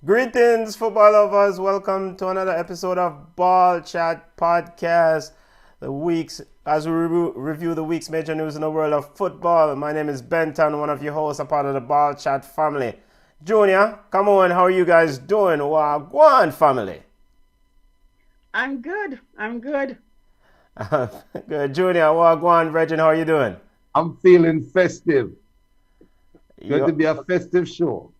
Greetings, football lovers. Welcome to another episode of Ball Chat Podcast. As we review the week's major news in the world of football. My name is Benton, one of your hosts, a part of the Ball Chat family. Junior, come on, how are you guys doing? Wagwan family. I'm good. Good, Junior. Wagwan, Regin, how are you doing? I'm feeling festive. Going to be a festive show.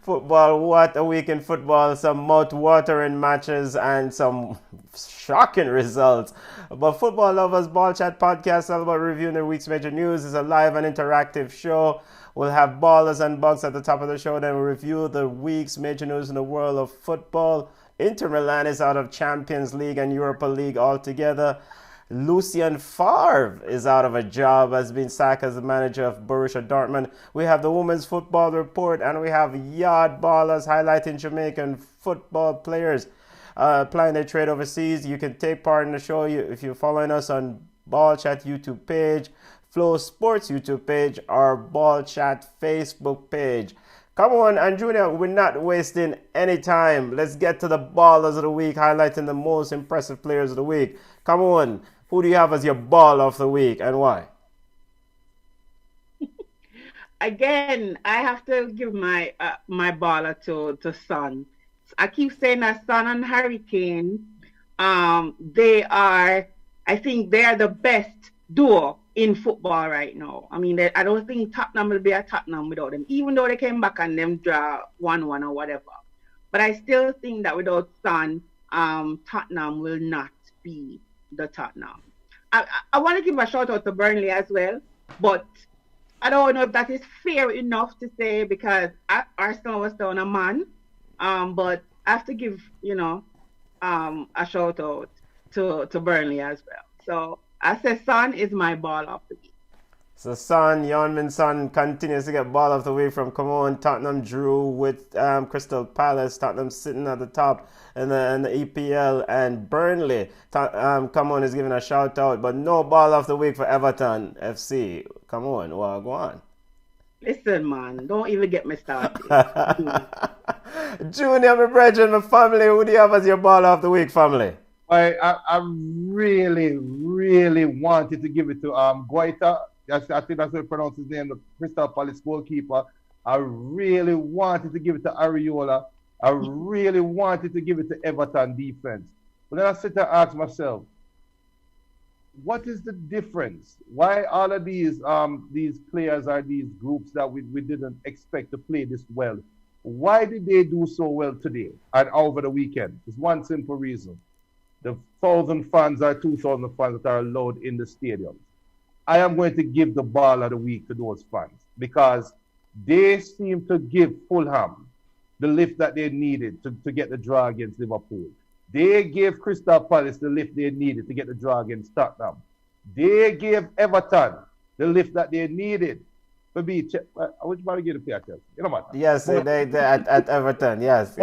Football, what a week in football. Some mouth-watering matches and some shocking results. But football lovers, Ball Chat Podcast, all about reviewing the week's major news. Is a live and interactive show. We'll have ballers and bugs at the top of the show. Then we'll review the week's major news in the world of football. Inter Milan is out of Champions League and Europa League altogether. Lucien Favre is out of a job, has been sacked as the manager of Borussia Dortmund. We have the Women's Football Report, and we have Yard Ballers highlighting Jamaican football players applying their trade overseas. You can take part in the show if you're following us on Ball Chat YouTube page, Flow Sports YouTube page, or Ball Chat Facebook page. Come on, and Junior, we're not wasting any time. Let's get to the ballers of the week, highlighting the most impressive players of the week. Come on, who do you have as your ball of the week and why? Again, I have to give my baller to Son. I keep saying that Son and Hurricane, I think they are the best duo in football right now. I mean, I don't think Tottenham will be a Tottenham without them, even though they came back and them draw 1-1 or whatever. But I still think that without Son, Tottenham will not be the Tottenham. I want to give a shout out to Burnley as well, but I don't know if that is fair enough to say because Arsenal was down a man. But I have to give, a shout out to Burnley as well. So I say Son is my ball of the week. So Son, Yeonmin Son continues to get ball of the week from Tottenham drew with Crystal Palace. Tottenham sitting at the top in the EPL, and Burnley, is giving a shout out, but no ball of the week for Everton FC. Come on, go on. Listen, man, don't even get me started. Junior, my brethren, my family, who do you have as your ball of the week, family? I really wanted to give it to Guaita. I think that's how you pronounce his name, the Crystal Palace goalkeeper. I really wanted to give it to Ariola. I really wanted to give it to Everton defense. But then I sit there and ask myself, what is the difference? Why all of these players are these groups that we didn't expect to play this well? Why did they do so well today and over the weekend? It's one simple reason. The 1,000 fans or 2,000 fans that are allowed in the stadium. I am going to give the ball of the week to those fans because they seem to give Fulham the lift that they needed to get the draw against Liverpool. They gave Crystal Palace the lift they needed to get the draw against Tottenham. They gave Everton the lift that they needed to beat. Which ball give the player? You know what? Yes, they at Everton. Yes.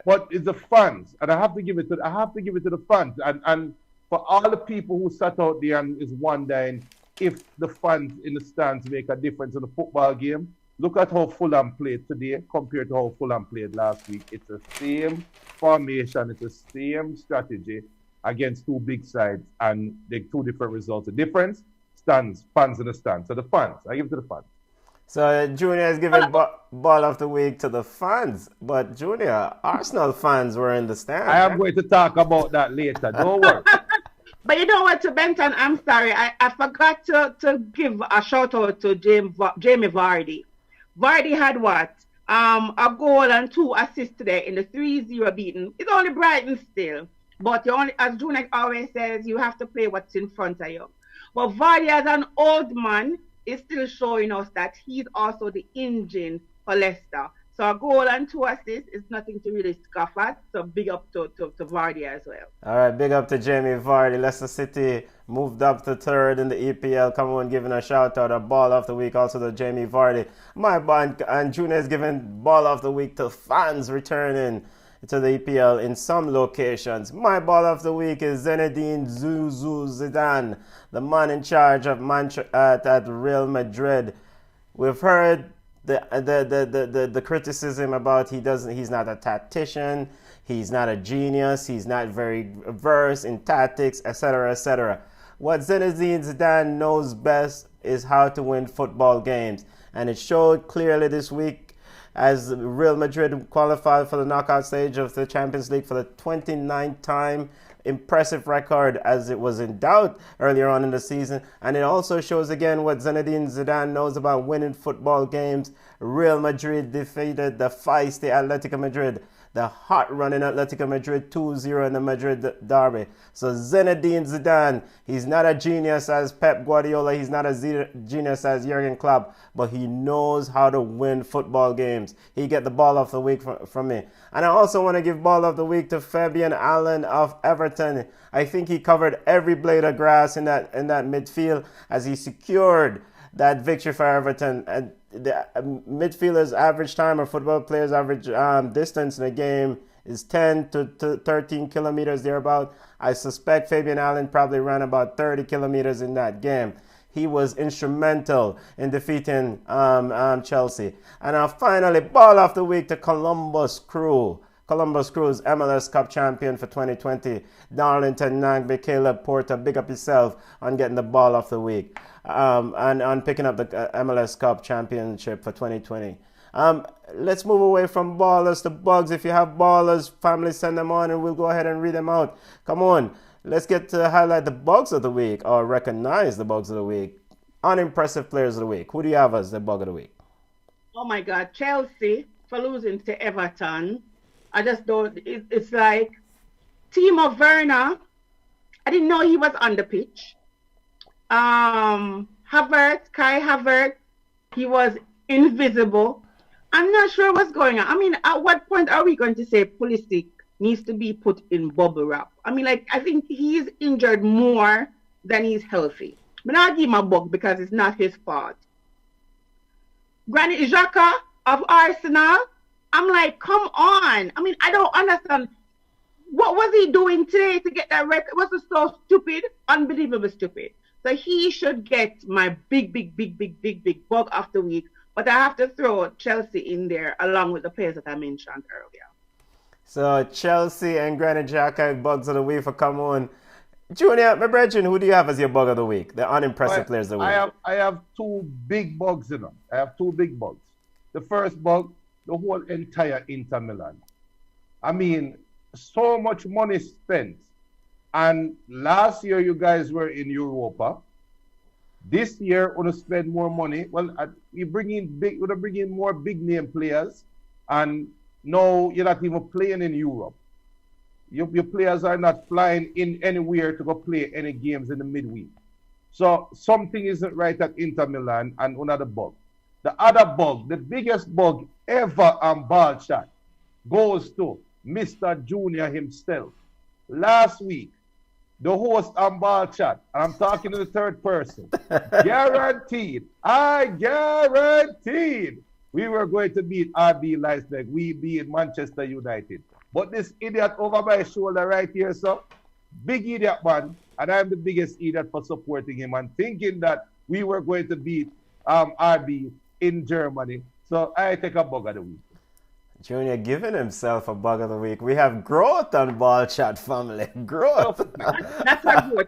But it's the fans, and I have to give it to the fans, and for all the people who sat out there and is wondering if the fans in the stands make a difference in the football game. Look at how Fulham played today compared to how Fulham played last week. It's the same formation, it's the same strategy against two big sides, and they two different results. The difference, fans in the stands. So the fans, I give it to the fans. So Junior is giving ball of the week to the fans, but Junior, Arsenal fans were in the stand. I am going to talk about that later. Don't worry. But you know what, to Benton, I'm sorry. I forgot to give a shout out to Jamie Vardy. Vardy had what? A goal and 2 assists today in the 3-0 beating. It's only Brighton still. But as Junior always says, you have to play what's in front of you. But Vardy, as an old man, is still showing us that he's also the engine for Leicester. So a goal and 2 assists is nothing to really scoff at. So big up to Vardy as well. All right, big up to Jamie Vardy. Leicester City moved up to 3rd in the EPL. Come on, giving a shout out, a ball of the week also to Jamie Vardy. My band and Junior is giving ball of the week to fans returning to the EPL in some locations. My ball of the week is Zinedine Zidane, the man in charge of at Real Madrid. We've heard the criticism about he's not a tactician, he's not a genius, he's not very versed in tactics, etc., etc. What Zinedine Zidane knows best is how to win football games, and it showed clearly this week as Real Madrid qualified for the knockout stage of the Champions League for the 29th time. Impressive record, as it was in doubt earlier on in the season. And it also shows again what Zinedine Zidane knows about winning football games. Real Madrid defeated the feisty Atletico Madrid, the hot running Atletico Madrid, 2-0 in the Madrid derby. So Zinedine Zidane, he's not a genius as Pep Guardiola, he's not a genius as Jurgen Klopp, but he knows how to win football games. He get the ball of the week from me. And I also want to give ball of the week to Fabian Allen of Everton. I think he covered every blade of grass in that midfield as he secured that victory for Everton. And the midfielders' average time, or football players' average distance in a game is 10 to 13 kilometers thereabout. I suspect Fabian Allen probably ran about 30 kilometers in that game. He was instrumental in defeating Chelsea. And finally, ball of the week to Columbus Crew. Columbus Crew's MLS Cup champion for 2020, Darlington Nagbe, Caleb Porter. Big up yourself on getting the ball of the week and on picking up the MLS Cup championship for 2020. Let's move away from ballers to bugs. If you have ballers, family, send them on and we'll go ahead and read them out. Come on. Let's get to highlight the bugs of the week, or recognize the bugs of the week. Unimpressive players of the week. Who do you have as the bug of the week? Oh my God, Chelsea for losing to Everton. I just don't. It's like Timo Werner. I didn't know he was on the pitch. Kai Havertz, he was invisible. I'm not sure what's going on. I mean, at what point are we going to say Pulisic needs to be put in bubble wrap? I mean, I think he's injured more than he's healthy. But I'll give him a bug because it's not his fault. Granit Xhaka of Arsenal, I'm like, come on. I mean, I don't understand. What was he doing today to get that record? Was it so stupid? Unbelievably stupid. So he should get my big bug of the week. But I have to throw Chelsea in there along with the players that I mentioned earlier. So Chelsea and Granit Xhaka, bugs of the week for come on. Junior, my brethren, who do you have as your bug of the week? The unimpressive players of the week. I have two big bugs in them. I have two big bugs. The first bug, the whole entire Inter Milan. I mean, so much money spent. And last year you guys were in Europa. This year, we're going to spend more money. Well, we're bring in more big name players. And now you're not even playing in Europe. Your players are not flying in anywhere to go play any games in the midweek. So something isn't right at Inter Milan, and another bug. The other bug, the biggest bug ever on ball chat, goes to Mr. Junior himself. Last week, the host on ball chat, and I'm talking to the third person, guaranteed, I guaranteed we were going to beat RB Leipzig. We beat Manchester United. But this idiot over my shoulder right here, so big idiot man, and I'm the biggest idiot for supporting him and thinking that we were going to beat RB in Germany. So I take a bug of the week. Junior giving himself a bug of the week. We have growth on Ball Chat family. Growth. That's not good.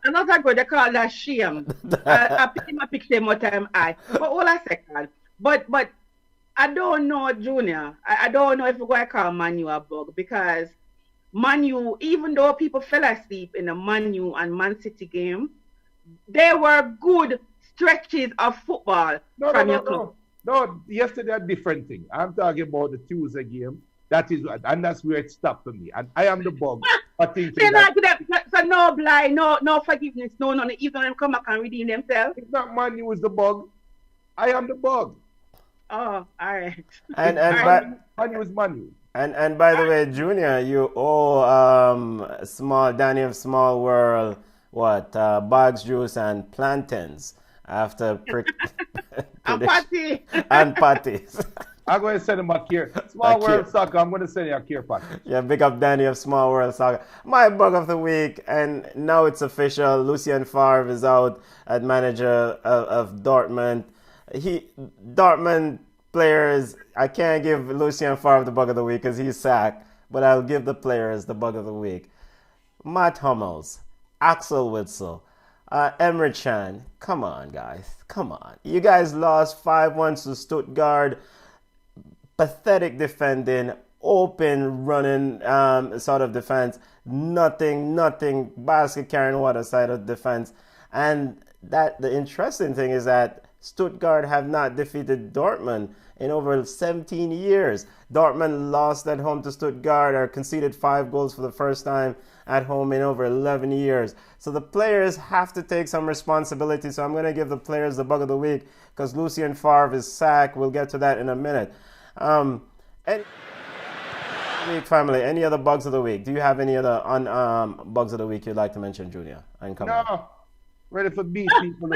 That's not good. They call that shame. I pick them more time. But hold a second. But I don't know, Junior. I don't know if we're going to call Manu a bug, because Manu, even though people fell asleep in the Manu and Man City game, there were good stretches of football from your club. No, yesterday a different thing. I'm talking about the Tuesday game. That is, and that's where it stopped for me. And I am the bug. So no blind, no forgiveness, no, even them come back and redeem themselves. It's not Manu who's the bug. I am the bug. Oh, all right. And Manu is Manu. And by the way, Junior, you owe Danny of Small World bags, juice, and plantains after and patty. And patties. I'm going to send him a care. Small World Soccer, I'm going to send you a care package. Yeah, big up Danny of Small World Soccer. My bug of the week, and now it's official. Lucien Favre is out as manager of Dortmund. Dortmund players. I can't give Lucien Favre the bug of the week because he's sacked, but I'll give the players the bug of the week. Matt Hummels, Axel Witsel, Emre Can. Come on, guys. Come on. You guys lost 5-1 to Stuttgart. Pathetic defending, open running sort of defense. Nothing, basket carrying water side of defense. And that the interesting thing is that Stuttgart have not defeated Dortmund in over 17 years. Dortmund lost at home to Stuttgart or conceded 5 goals for the first time at home in over 11 years. So the players have to take some responsibility. So I'm going to give the players the bug of the week because Lucien Favre is sacked. We'll get to that in a minute. And family, any other bugs of the week? Do you have any other bugs of the week you'd like to mention, Junior? No. Ready for beat people.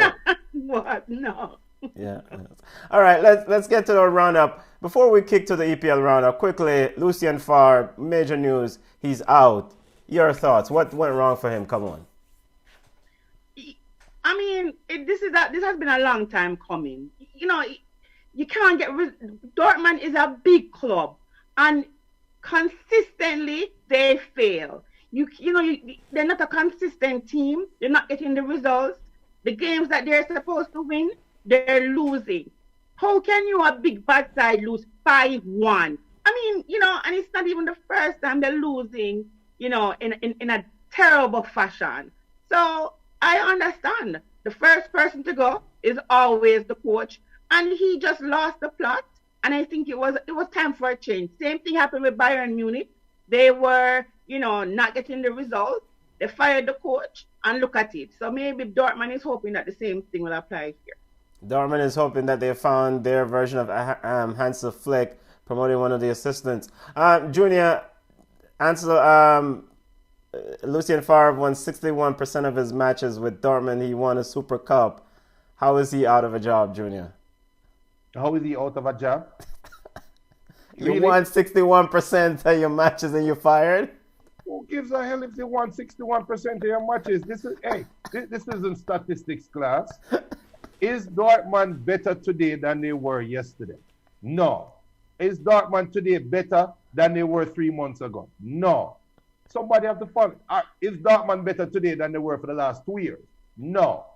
What? No. Yeah. All right, let's get to the roundup. Before we kick to the EPL roundup, quickly, Lucien Favre, major news, he's out. Your thoughts? What went wrong for him? Come on. I mean, this has been a long time coming. You know, you can't get Dortmund is a big club, and consistently they fail. They're not a consistent team. They're not getting the results. The games that they're supposed to win, they're losing. How can you, a big bad side, lose 5-1? I mean, and it's not even the first time they're losing, in a terrible fashion. So I understand. The first person to go is always the coach, and he just lost the plot. And I think it was time for a change. Same thing happened with Bayern Munich. They were, not getting the results. They fired the coach, and look at it. So maybe Dortmund is hoping that the same thing will apply here. Dortmund is hoping that they found their version of Hansel Flick promoting one of the assistants. Junior, Lucien Favre won 61% of his matches with Dortmund. He won a Super Cup. How is he out of a job, Junior? How is he out of a job? You won 61% of your matches and you're fired? Who gives a hell if they won 61% of your matches? This isn't statistics class. Is Dortmund better today than they were yesterday? No. Is Dortmund today better than they were 3 months ago? No. Somebody have to follow. Is Dortmund better today than they were for the last 2 years? No.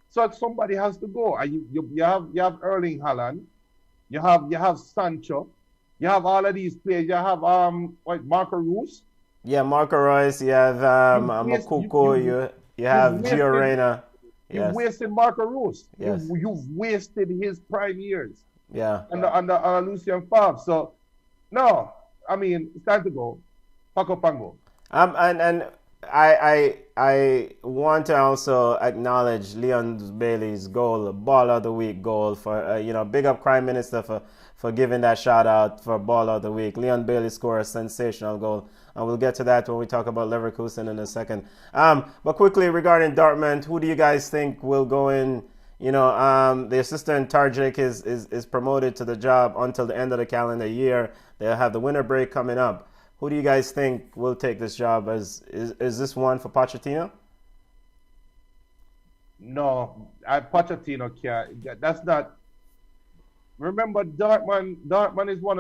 So somebody has to go. You have Erling Haaland, you have Sancho, you have all of these players. You have Marco Reus. Yeah, Marco Reus. You have Moukoko. You have Gio Reyna. You've wasted Marco Reus. Yes. You've wasted his prime years. Yeah. Under Lucien Favre. So no, I mean it's time to go. Pack up and go. And I want to also acknowledge Leon Bailey's goal, Ball of the Week goal for big up Prime Minister for giving that shout out for Ball of the Week. Leon Bailey scored a sensational goal, and we'll get to that when we talk about Leverkusen in a second. But quickly regarding Dortmund, who do you guys think will go in? The assistant Tarjik is promoted to the job until the end of the calendar year. They'll have the winter break coming up. Who do you guys think will take this job? Is this one for Pochettino? No, Pochettino can't. That's not. Remember, Dortmund is one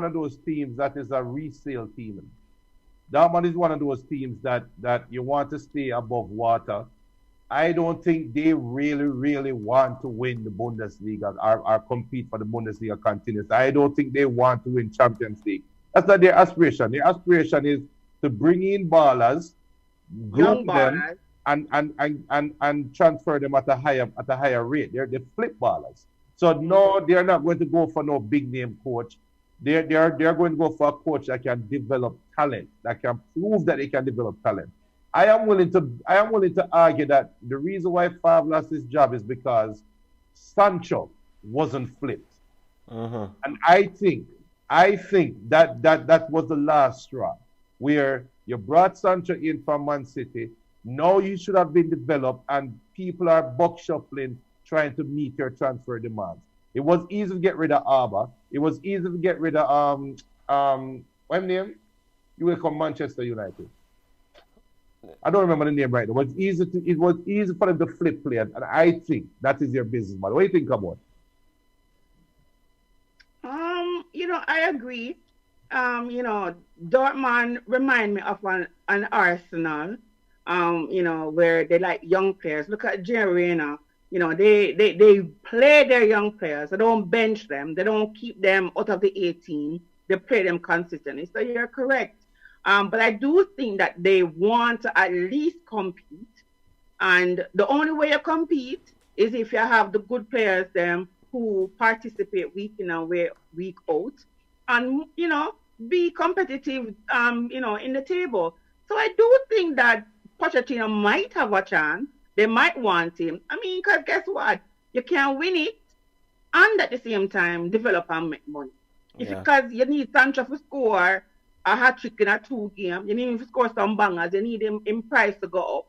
of those teams that is a resale team. Dortmund is one of those teams that you want to stay above water. I don't think they really want to win the Bundesliga or compete for the Bundesliga continuously. I don't think they want to win Champions League. That's not their aspiration. Their aspiration is to bring in ballers, groom them, and transfer them at a higher rate. They're flip ballers. So no, they're not going to go for no big name coach. They're going to go for a coach that can develop talent, that can prove that they can develop talent. I am willing to argue that the reason why Favre lost his job is because Sancho wasn't flipped. Uh-huh. And I think that was the last straw, where you brought Sancho in from Man City. Now you should have been developed, and people are buck shuffling trying to meet your transfer demands. It was easy to get rid of Arba. It was easy to get rid of what name? You will come Manchester United. I don't remember the name right. It was easy for them to flip players, and I think that is their business model. What do you think about it? I agree. Dortmund remind me of an Arsenal, where they like young players. Look at Gerrard. They play their young players. They don't bench them. They don't keep them out of the 18. They play them consistently. So you're correct. But I do think that they want to at least compete. And the only way you compete is if you have the good players them who participate week in and week out, and be competitive in the table. So I do think that Pochettino might have a chance. They might want him. I mean, because guess what? You can win it and at the same time develop and make money. Because you need Sancho to score a hat trick in a 2 game. You need him to score some bangers. You need him price to go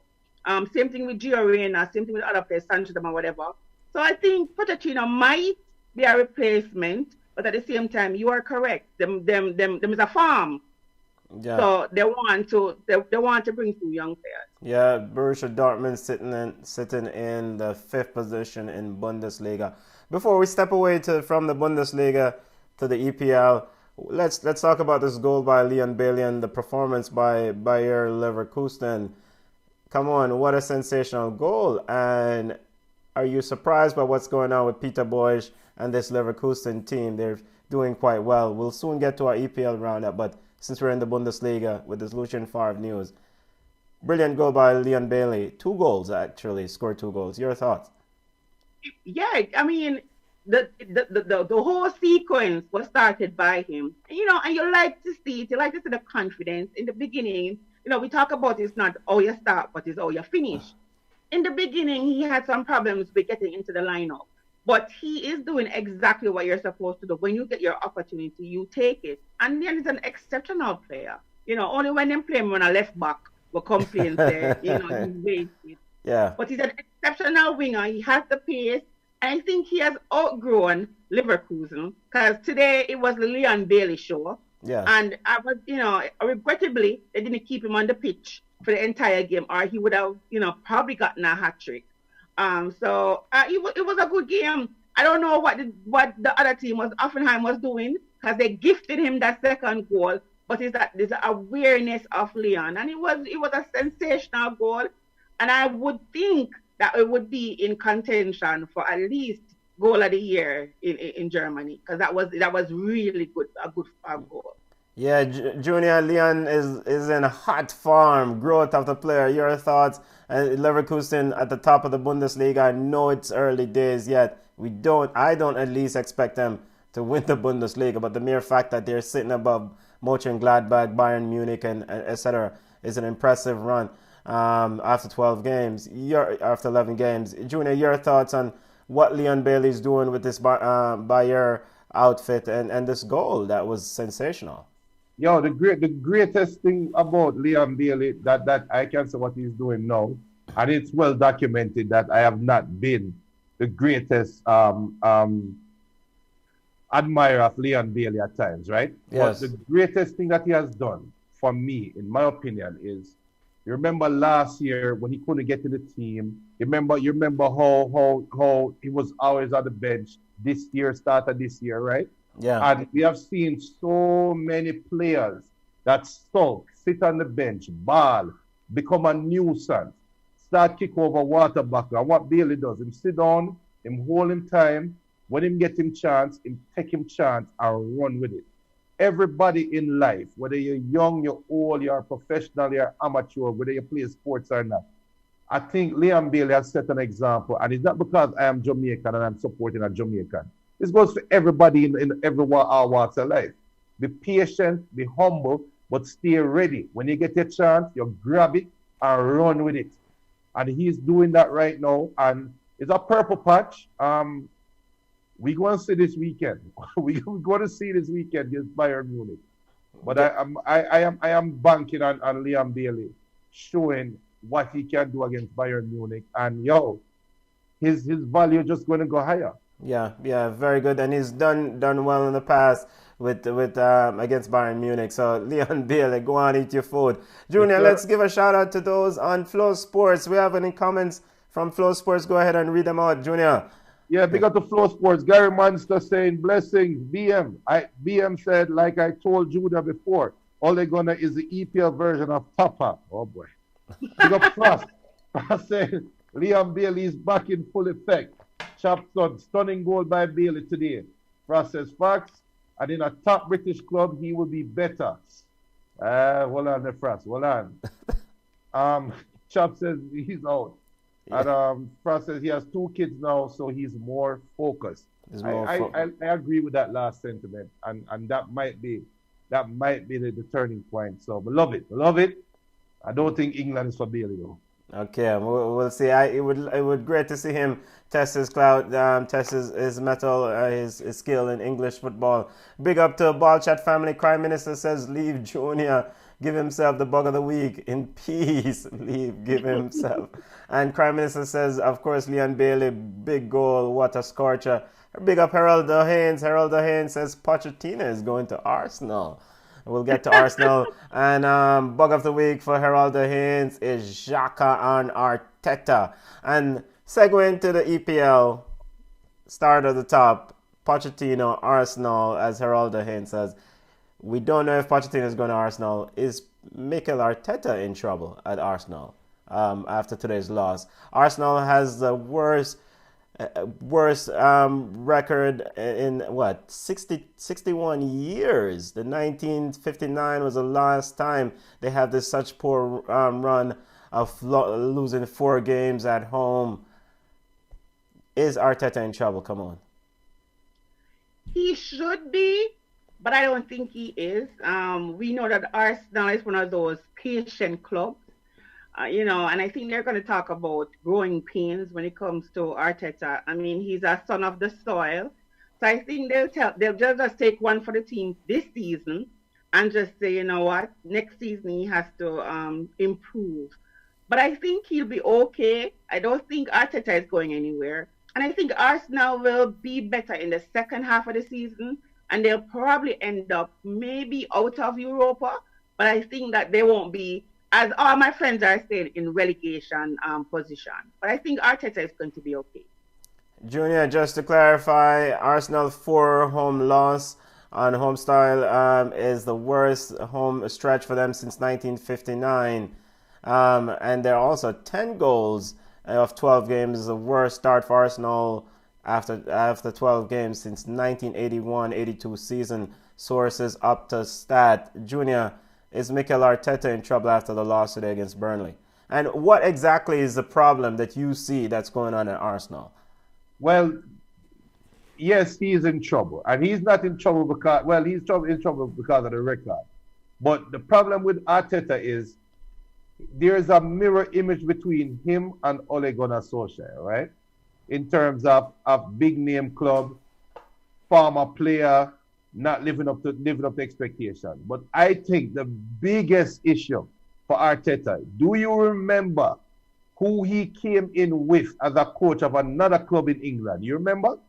up. Same thing with Gio Reyna, same thing with other players, Sancho or whatever. So I think Pochettino might be a replacement, but at the same time, you are correct. Them is a farm. Yeah. So they want to bring through young players. Yeah, Borussia Dortmund sitting in the 5th position in Bundesliga. Before we step away from the Bundesliga to the EPL, let's talk about this goal by Leon Bailey and the performance by Bayer Leverkusen. Come on, what a sensational goal. And are you surprised by what's going on with Peter Bosz and this Leverkusen team? They're doing quite well. We'll soon get to our EPL roundup, but since we're in the Bundesliga with this Lucien Favre news, brilliant goal by Leon Bailey. 2 goals, actually, scored 2 goals. Your thoughts? Yeah, I mean, the whole sequence was started by him. And you like to see it. You like to see the confidence. In the beginning, we talk about it's not how you start, but it's how you finish. In the beginning, he had some problems with getting into the lineup. But he is doing exactly what you're supposed to do. When you get your opportunity, you take it. And then he's an exceptional player. Only when they play him on a left back, will complain there. He's wasted. Yeah. But he's an exceptional winger. He has the pace. And I think he has outgrown Leverkusen. Because today it was the Leon Bailey show. Yeah. And I was, regrettably, they didn't keep him on the pitch for the entire game, or he would have, probably gotten a hat trick. So it was a good game. I don't know what the other team Offenheim was doing, because they gifted him that second goal. But there's an awareness of Leon, and it was a sensational goal. And I would think that it would be in contention for at least goal of the year in Germany, because that was really good, a good goal. Yeah, Junior, Leon is in hot form, growth of the player. Your thoughts? Leverkusen at the top of the Bundesliga. I know it's early days yet. I don't at least expect them to win the Bundesliga, but the mere fact that they're sitting above Mönchengladbach, Bayern Munich, and etc. is an impressive run after 12 games. After 11 games. Junior, your thoughts on what Leon Bailey is doing with this Bayer outfit and this goal that was sensational? Yo, the greatest thing about Leon Bailey that I can say what he's doing now, and it's well documented that I have not been the greatest admirer of Leon Bailey at times, right? Yes. But the greatest thing that he has done for me, in my opinion, is you remember last year when he couldn't get to the team. You remember how he was always on the bench. This year, started this year, right? Yeah. And we have seen so many players that sulk, sit on the bench, ball, become a nuisance, start kick over water bucket. And what Bailey does, him sit down, him hold him time. When him get him chance, him take him chance and run with it. Everybody in life, whether you're young, you're old, you're a professional, you're amateur, whether you play sports or not, I think Leon Bailey has set an example. And it's not because I am Jamaican and I'm supporting a Jamaican. This goes for everybody in every walks of life. Be patient, be humble, but stay ready. When you get your chance, you grab it and run with it. And he's doing that right now. And it's a purple patch. We're going to see this weekend. We're going to see this weekend against Bayern Munich. But I am banking on Leon Bailey showing what he can do against Bayern Munich. And his value just going to go higher. Yeah, very good, and he's done well in the past with against Bayern Munich. So Leon Bailey, go on, eat your food. Junior, let's give a shout out to those on Flow Sports. We have any comments from Flow Sports? Go ahead and read them out, Junior. Yeah, big up to Flow Sports. Gary Monster saying blessings. BM said, like I told Judah before, Ole Gunnar is the EPL version of Papa. Oh boy. Big up Frost. Frost saying Liam Bailey is back in full effect. Chop son, stunning goal by Bailey today. Frost says facts. And in a top British club, he will be better. Hold on there, Frost. Hold on. Chop says he's out. Yeah. And Frost says he has 2 kids now, so he's more focused. I agree with that last sentiment, and that might be the turning point. So I love it. I don't think England is for Bailey though. Okay, we'll see. It would great to see him test his clout, test his mettle, his skill in English football. Big up to Ball Chat family. Crime Minister says leave Junior. Give himself the bug of the week in peace. Give himself. And Crime Minister says, of course, Leon Bailey, big goal, what a scorcher. Big up Heraldo Haynes. Heraldo Haynes says Pochettino is going to Arsenal. We'll get to Arsenal. And bug of the week for Heraldo Haynes is Xhaka and Arteta. And segue into the EPL, start at the top, Pochettino, Arsenal, as Heraldo Haynes says. We don't know if Pochettino is going to Arsenal. Is Mikel Arteta in trouble at Arsenal after today's loss? Arsenal has the worst record in 61 years. The 1959 was the last time they had this such poor run of losing 4 games at home. Is Arteta in trouble? Come on. He should be. But I don't think he is. We know that Arsenal is one of those patient clubs, and I think they're going to talk about growing pains when it comes to Arteta. I mean, he's a son of the soil. So I think they'll just take one for the team this season and just say, you know what, next season he has to improve. But I think he'll be okay. I don't think Arteta is going anywhere. And I think Arsenal will be better in the second half of the season. And they'll probably end up maybe out of Europa, but I think that they won't be, as all my friends are saying, in relegation position. But I think Arteta is going to be okay. Junior, just to clarify, Arsenal 4 home loss on home style is the worst home stretch for them since 1959. And there are also 10 goals of 12 games, is the worst start for Arsenal after 12 games since 1981-82 season. Sources up to stat. Junior, is Mikel Arteta in trouble after the loss today against Burnley? And what exactly is the problem that you see that's going on at Arsenal? Well, yes, he is in trouble. And he's not in trouble because, he's in trouble because of the record. But the problem with Arteta is there's a mirror image between him and Ole Gunnar Solskjaer, right? In terms of big name club, former player, not living up to expectation. But I think the biggest issue for Arteta, do you remember who he came in with as a coach of another club in England? You remember? It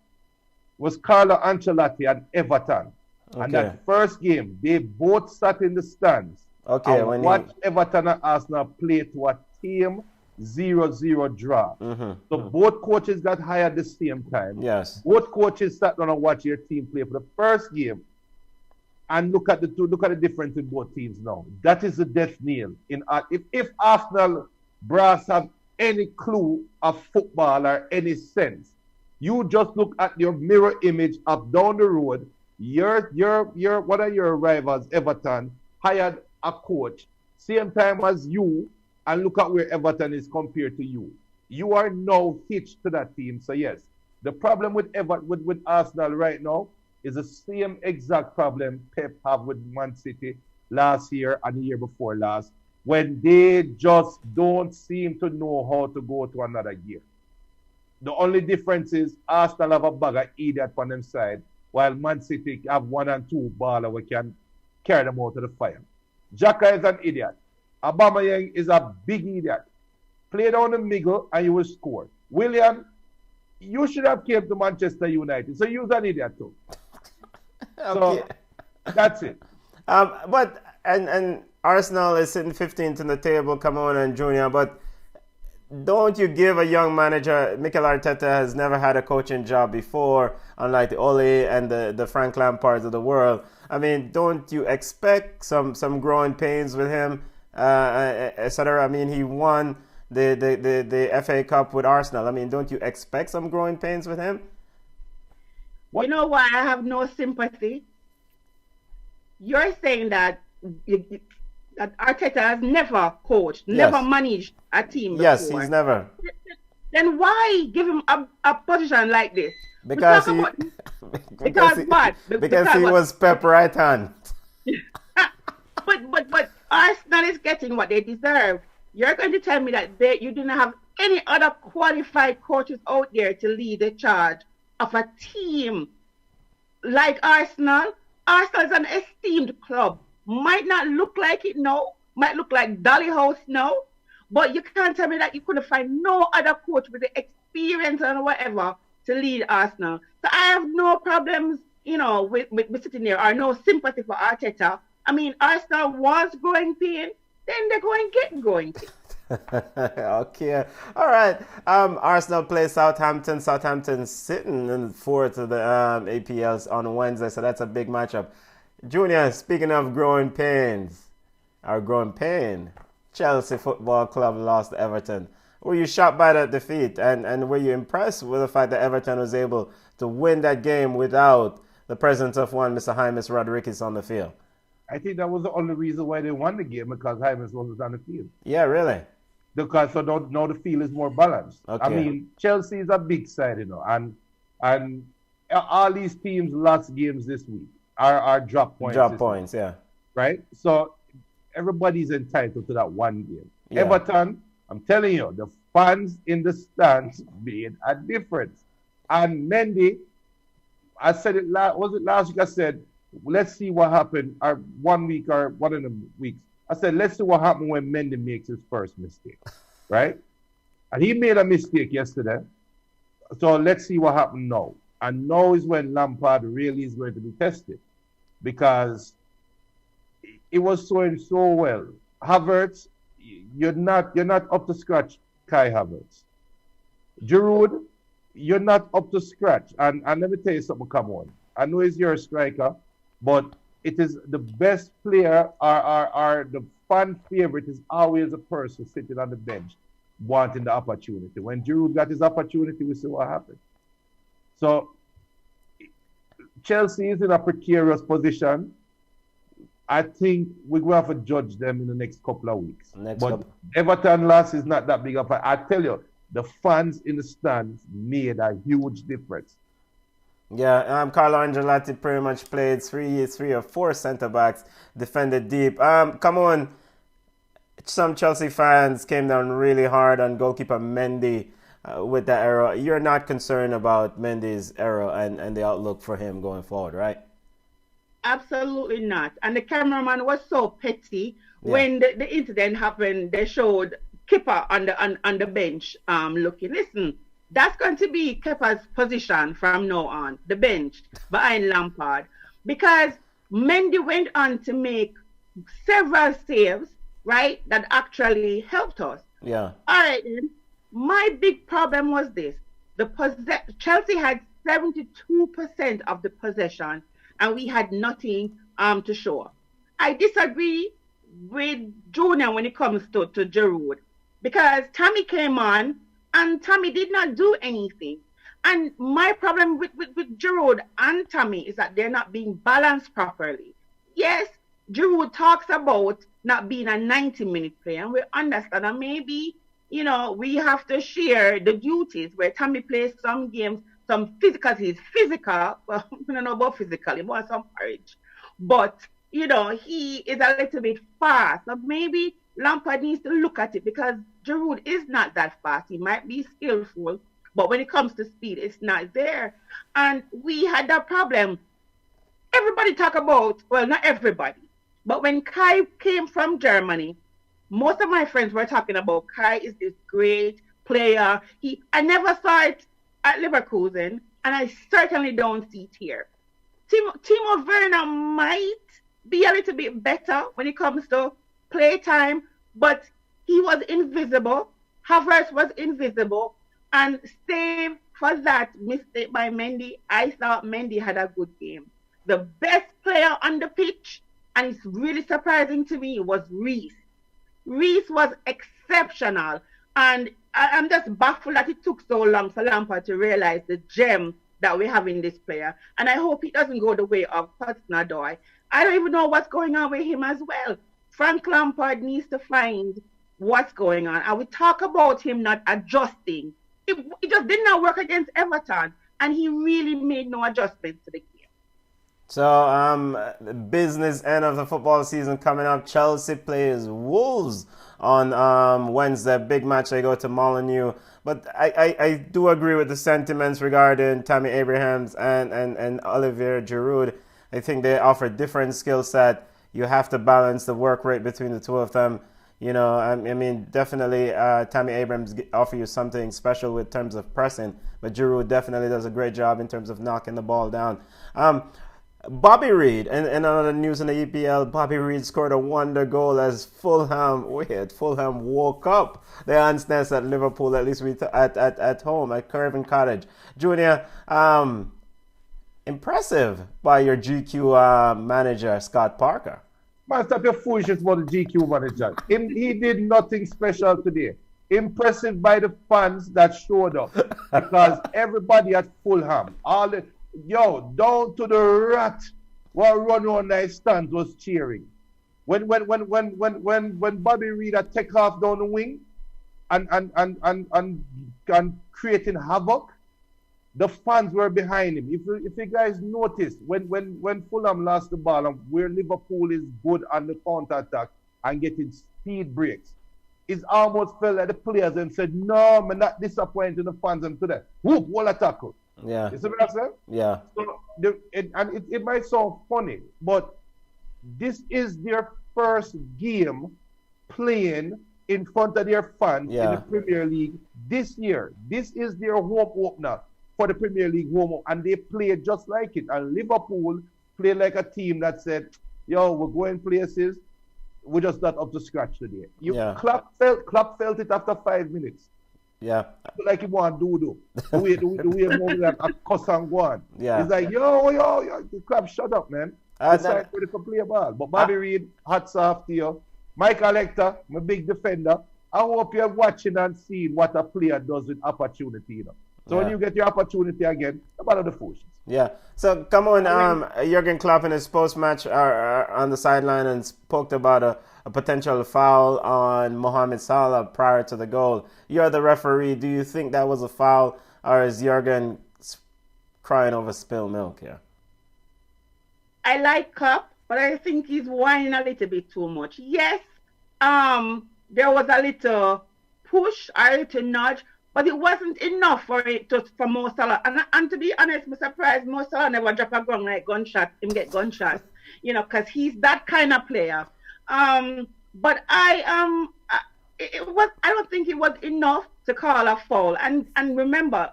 was Carlo Ancelotti at Everton. Okay. And that first game, they both sat in the stands and watched Everton and Arsenal play to a team 0-0 draw. Mm-hmm. So both coaches got hired at the same time. Yes. Both coaches sat down and watched your team play for the first game. And look at the difference in both teams now. That is the death knell. If Arsenal brass have any clue of football or any sense, you just look at your mirror image up down the road. One of your rivals, Everton, hired a coach same time as you. And look at where Everton is compared to you. You are now hitched to that team. So yes, the problem with Arsenal right now is the same exact problem Pep had with Man City last year and the year before last, when they just don't seem to know how to go to another gear. The only difference is Arsenal have a bag of idiot on them side, while Man City have 1 and 2 baller we can carry them out of the fire. Xhaka is an idiot. Aubameyang is a big idiot. Play down the middle and you will score. William, you should have came to Manchester United, so you're an idiot too. Okay. So that's it. But Arsenal is sitting 15th in the table, come on and Junior, but don't you give a young manager, Mikel Arteta has never had a coaching job before, unlike the Ole and the Frank Lampards of the world. I mean, don't you expect some growing pains with him, etc.? I mean, he won the FA Cup with Arsenal. I mean, don't you expect some growing pains with him? You know why I have no sympathy? You're saying that that Arteta has never coached, never managed a team before. Yes, he's never. Then why give him a position like this? Because he was Pep right hand. but Arsenal is getting what they deserve. You're going to tell me that you didn't have any other qualified coaches out there to lead the charge of a team like Arsenal? Arsenal is an esteemed club. Might not look like it now, might look like Dolly House now, but you can't tell me that you couldn't find no other coach with the experience and whatever to lead Arsenal. So I have no problems, with sitting there, or no sympathy for Arteta. I mean, Arsenal wants growing pain, then they're going to get growing pain. Okay. All right. Arsenal plays Southampton. Southampton sitting in fourth of the APLs on Wednesday, so that's a big matchup. Junior, speaking of growing pains, Chelsea Football Club lost to Everton. Were you shocked by that defeat? And were you impressed with the fact that Everton was able to win that game without the presence of one Mr. James Rodriguez on the field? I think that was the only reason why they won the game, because James wasn't on the field. Yeah, really? Because so now the field is more balanced. Okay. I mean, Chelsea is a big side, and all these teams lost games this week are drop points. Drop points, yeah. Right? So everybody's entitled to that one game. Yeah. Everton, I'm telling you, the fans in the stands made a difference. And Mendy, I said it last week? I said, let's see what happened, or 1 week or one of the weeks. I said, let's see what happened when Mendy makes his first mistake, right? And he made a mistake yesterday. So let's see what happened now. And now is when Lampard really is going to be tested, because it was going so well. Havertz, you're not up to scratch, Kai Havertz. Giroud, you're not up to scratch. And let me tell you something, come on. I know he's your striker, but it is the best player, or the fan favorite is always a person sitting on the bench wanting the opportunity. When Giroud got his opportunity, we see what happened. So Chelsea is in a precarious position. I think we're going to have to judge them in the next couple of weeks. Everton loss is not that big of a... I tell you, the fans in the stands made a huge difference. Yeah, Carlo Ancelotti pretty much played three or four centre-backs, defended deep. Come on, some Chelsea fans came down really hard on goalkeeper Mendy with that error. You're not concerned about Mendy's error and the outlook for him going forward, right? Absolutely not. And the cameraman was so petty. When the incident happened, they showed Kepa on the bench looking. Listen, that's going to be Kepa's position from now on, the bench behind Lampard, because Mendy went on to make several saves, right, that actually helped us. Yeah. All right, then. My big problem was this. Chelsea had 72% of the possession, and we had nothing to show. I disagree with Junior when it comes to Giroud, because Tammy came on and Tammy did not do anything. And my problem with Giroud and Tammy is that they're not being balanced properly. Yes, Giroud talks about not being a 90-minute player, and we understand that maybe, we have to share the duties where Tammy plays some games, some physical. He's physical. Well, we don't know about physical. He wants some courage. But, he is a little bit fast. So maybe Lampard needs to look at it, because Giroud is not that fast. He might be skillful, but when it comes to speed, it's not there. And we had that problem. Everybody talk about, well, not everybody, but when Kai came from Germany, most of my friends were talking about Kai is this great player. I never saw it at Leverkusen, and I certainly don't see it here. Timo Werner might be a little bit better when it comes to playtime, but he was invisible. Havertz was invisible, and save for that mistake by Mendy, I thought Mendy had a good game. The best player on the pitch, and it's really surprising to me, was Reece. Reece was exceptional, and I'm just baffled that it took so long for Lampard to realize the gem that we have in this player. And I hope he doesn't go the way of Hudson-Odoi. I don't even know what's going on with him as well. Frank Lampard needs to find what's going on. And we talk about him not adjusting. It just did not work against Everton, and he really made no adjustments to the game. So, the business end of the football season coming up. Chelsea plays Wolves on Wednesday. Big match. They go to Molineux. But I do agree with the sentiments regarding Tammy Abrahams and Olivier Giroud. I think they offer different skill set. You have to balance the work rate between the two of them. You know, I mean, definitely Tammy Abrams offer you something special with terms of pressing, but Giroud definitely does a great job in terms of knocking the ball down. Bobby Reid, and another news in the EPL, Bobby Reid scored a wonder goal as Fulham woke up the ants nest at Liverpool, at least at home at Craven Cottage. Junior, impressive by your GQ manager, Scott Parker. Man, stop your foolishness about the GQ manager. He did nothing special today. Impressive by the fans that showed up, because everybody at Fulham, down to the rat, while run on that stand was cheering. When Bobby Reid had take off down the wing and creating havoc, the fans were behind him. If you guys noticed, when Fulham lost the ball and where Liverpool is good on the counter attack and getting speed breaks, it almost felt like the players and said, "No, I'm not disappointing the fans and today. Whoop, what a tackle." Yeah. You see what I'm saying? Yeah. So it might sound funny, but this is their first game playing in front of their fans in the Premier League this year. This is their home opener for the Premier League home, and they played just like it. And Liverpool played like a team that said, "Yo, we're going places. We're just not up to scratch today." Klopp felt it after 5 minutes. Yeah. Like he want do. The way more like a cuss and go on. Yeah. It's like, yo, Klopp, shut up, man. It's time for to play a ball. But Bobby Reid, hats off to you. Michael Hector, my big defender. I hope you're watching and seeing what a player does with opportunity, you know. So when you get your opportunity again, about the foolishness. Yeah. So come on, Jurgen Klopp in his post-match on the sideline and spoke about a potential foul on Mohamed Salah prior to the goal. You're the referee. Do you think that was a foul, or is Jurgen crying over spilled milk here? I like Klopp, but I think he's whining a little bit too much. Yes, there was a little push, a little nudge, but it wasn't enough for Mo Salah. And to be honest, I'm surprised Mo Salah never drop a gun like gunshot. Him get gunshots, because he's that kind of player. But I don't think it was enough to call a foul. And remember,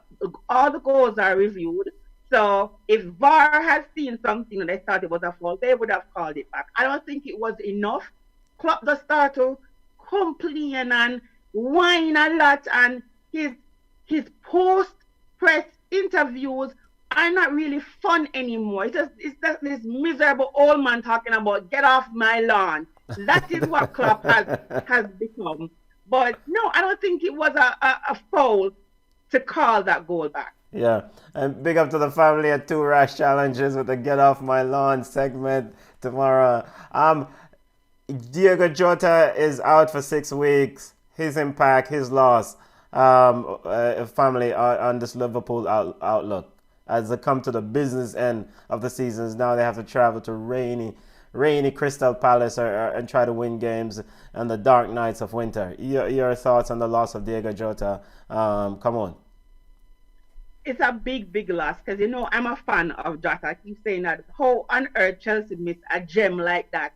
all the goals are reviewed. So if VAR has seen something and they thought it was a foul, they would have called it back. I don't think it was enough. Klopp just started to complain and whine a lot, and his post-press interviews are not really fun anymore. It's just this miserable old man talking about "get off my lawn." That is what Klopp has become. But no, I don't think it was a foul to call that goal back. Yeah, and big up to the family at Two Rash Challenges with the "Get Off My Lawn" segment tomorrow. Diego Jota is out for 6 weeks. His impact, his loss, family on this Liverpool outlook. As they come to the business end of the seasons, now they have to travel to rainy Crystal Palace and try to win games in the dark nights of winter. Your thoughts on the loss of Diego Jota? Come on. It's a big loss, because I'm a fan of Jota. I keep saying that. How on earth Chelsea miss a gem like that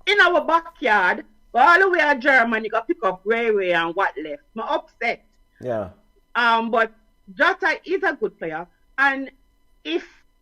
in our backyard? All the way to Germany, you got to pick up Ray and what left. I'm upset. Yeah. But Jota is a good player, and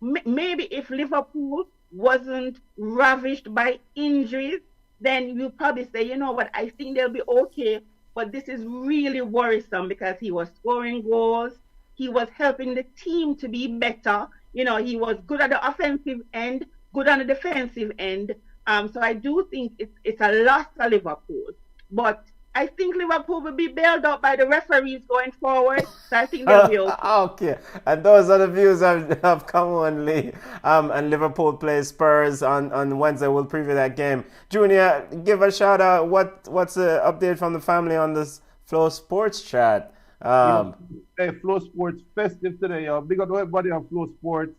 maybe if Liverpool wasn't ravished by injuries, then you probably say, you know what, I think they'll be okay but this is really worrisome because he was scoring goals. He was helping the team to be better. You know, he was good at the offensive end, good on the defensive end. So I do think it's a loss to Liverpool. But I think Liverpool will be bailed out by the referees going forward. So I think they'll be okay. Okay, and those are the views of Come Lee. And Liverpool plays Spurs on Wednesday. We'll preview that game. Junior, give a shout out. What's the update from the family on this Flow Sports chat? Hey, Flow Sports festive today. Big up to everybody on Flow Sports.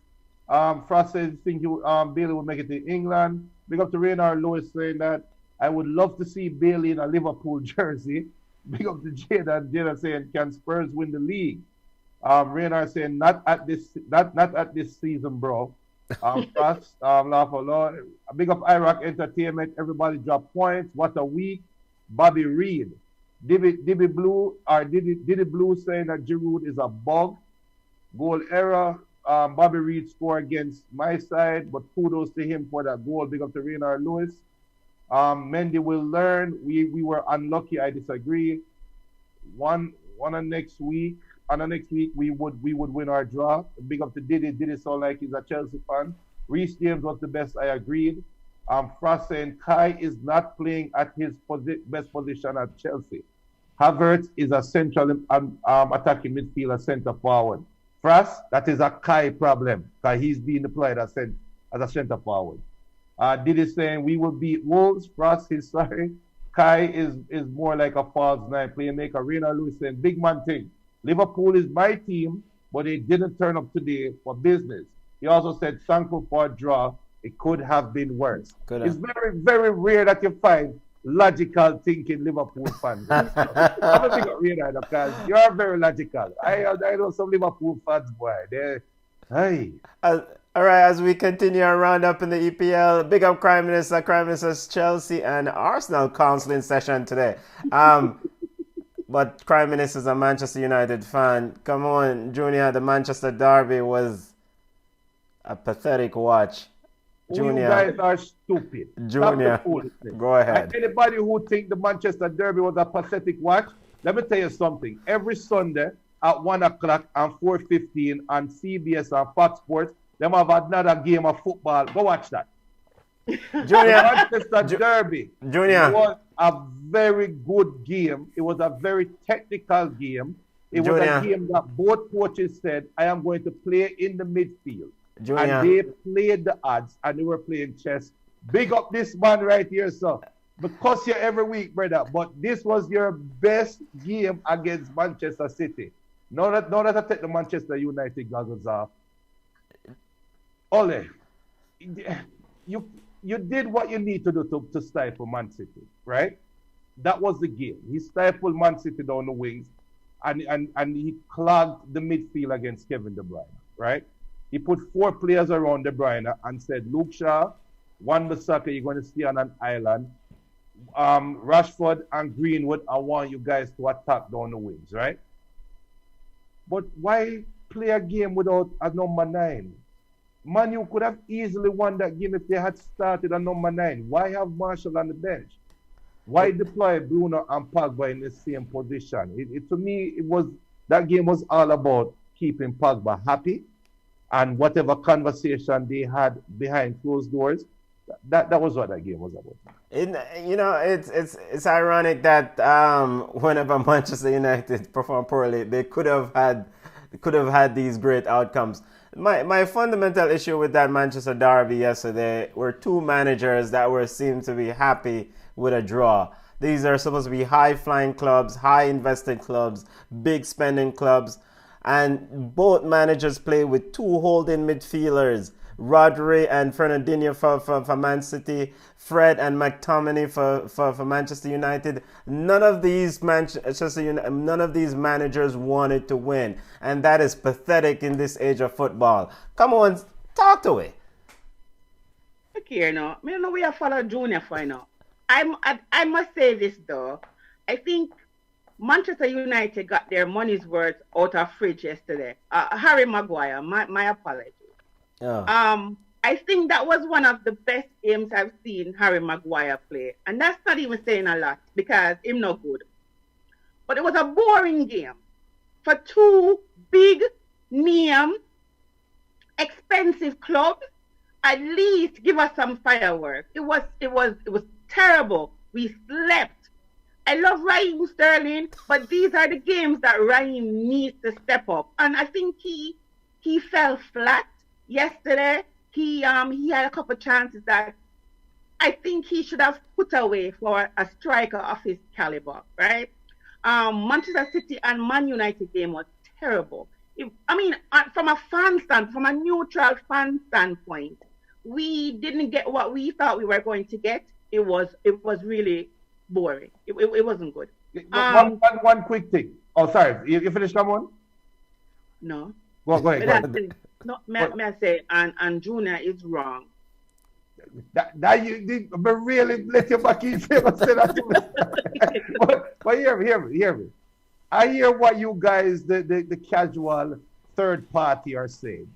Frost says think Bailey will make it to England. Big up to Reynard Lewis saying that I would love to see Bailey in a Liverpool jersey. Big up to Jada. Jada saying, can Spurs win the league? Reynard saying, not at this season, bro. Frost, laugh a lot. Big up Iraq Entertainment. Everybody drop points. What a week. Bobby Reed. Diddy Blue saying that Giroud is a bug. Goal error. Bobby Reed scored against my side, but kudos to him for that goal. Big up to Reynard Lewis. Mendy will learn. We were unlucky. I disagree. On the next week we would win our draw. Big up to Diddy. Diddy sound like he's a Chelsea fan. Reece James was the best. I agreed. Frost saying Kai is not playing at his best position at Chelsea. Havertz is a central attacking midfielder, centre forward. Frost, that is a Kai problem because he's being deployed as a centre forward. Diddy saying we will beat Wolves. Frost is sorry. Kai is more like a false nine playmaker. Reynard Lewis saying big man thing. Liverpool is my team, but they didn't turn up today for business. He also said thankful for a draw. It could have been worse. It's very, very rare that you find logical thinking Liverpool fans. I'm a big Reynard because you're very logical. I know some Liverpool fans, boy. Hey. All right, as we continue our roundup in the EPL, big up Crime Minister. Crime Minister's Chelsea and Arsenal counseling session today. But Crime Minister's a Manchester United fan. Come on, Junior, the Manchester derby was a pathetic watch. Junior, you guys are stupid. Junior, go ahead. And anybody who think the Manchester derby was a pathetic watch, let me tell you something. Every Sunday at 1 o'clock and 4:15 on CBS and Fox Sports, them have another game of football. Go watch that. Junior, Manchester Derby. Junior. It was a very good game. It was a very technical game. It was a game that both coaches said, I am going to play in the midfield. Junior. And they played the odds and they were playing chess. Big up this man right here, sir. Because you're every week, brother. But this was your best game against Manchester City. Now that I take the Manchester United goggles off. Ole, you did what you need to do to stifle Man City, right? That was the game. He stifled Man City down the wings and he clogged the midfield against Kevin De Bruyne, right? He put 4 players around De Bruyne and said, Luke Shaw, Wan-Bissaka, you're going to stay on an island. Rashford and Greenwood, I want you guys to attack down the wings, right? But why play a game without a number 9? Man, you could have easily won that game if they had started a number 9. Why have Marshall on the bench? Why deploy Bruno and Pogba in the same position? To me, that game was all about keeping Pogba happy, and whatever conversation they had behind closed doors, that was what that game was about. It's ironic that whenever Manchester United performed poorly, they could have had these great outcomes. My fundamental issue with that Manchester derby yesterday were 2 managers that seemed to be happy with a draw. These are supposed to be high-flying clubs, high-invested clubs, big-spending clubs, and both managers play with 2 holding midfielders, Rodri and Fernandinho for Man City, Fred and McTominay for Manchester United. None of these managers wanted to win, and that is pathetic in this age of football. Come on, talk to it. Look here now, I don't know where I follow Junior for now. I must say this though. I think Manchester United got their money's worth out of fridge yesterday. Harry Maguire, my apologies. Oh. I think that was one of the best games I've seen Harry Maguire play. And that's not even saying a lot because he's no good. but it was a boring game for two big name, expensive clubs. At least give us some fireworks. It was terrible. We slept. I love Raheem Sterling, but these are the games that Raheem needs to step up. And I think he fell flat yesterday. He had a couple chances that I think he should have put away for a striker of his caliber, right? Manchester City and Man United game was terrible. From a neutral fan standpoint, we didn't get what we thought we were going to get. It was really boring. It wasn't good. One quick thing. Oh, sorry. You finished that one? No. Go ahead. No, may I say, and Junior is wrong. That you did, but really let your back in favor say that to me. But hear me. I hear what you guys, the casual third party, are saying.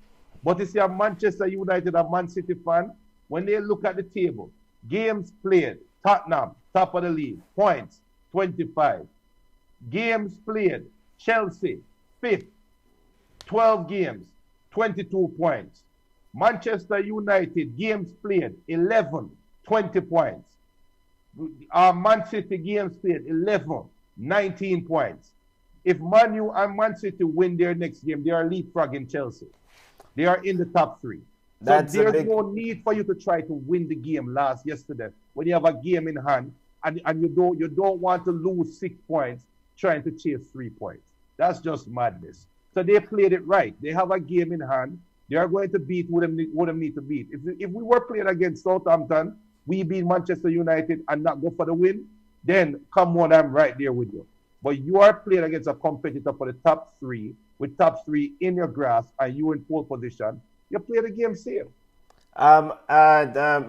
But you see, a Manchester United and Man City fan, when they look at the table, games played, Tottenham, top of the league, points, 25. Games played, Chelsea, 5th, 12 games, 22 points. Manchester United, games played, 11, 20 points. Man City, games played, 11, 19 points. If Man U and Man City win their next game, they are leapfrogging Chelsea. They are in the top 3. So there's no need for you to try to win the game yesterday when you have a game in hand and you don't want to lose 6 points trying to chase 3 points. That's just madness. So they played it right. They have a game in hand. They are going to beat who them need to beat. If we were playing against Southampton, we beat Manchester United and not go for the win, then come on, I'm right there with you. But you are playing against a competitor for the top 3, with top 3 in your grasp and you in pole position. You play the game safe.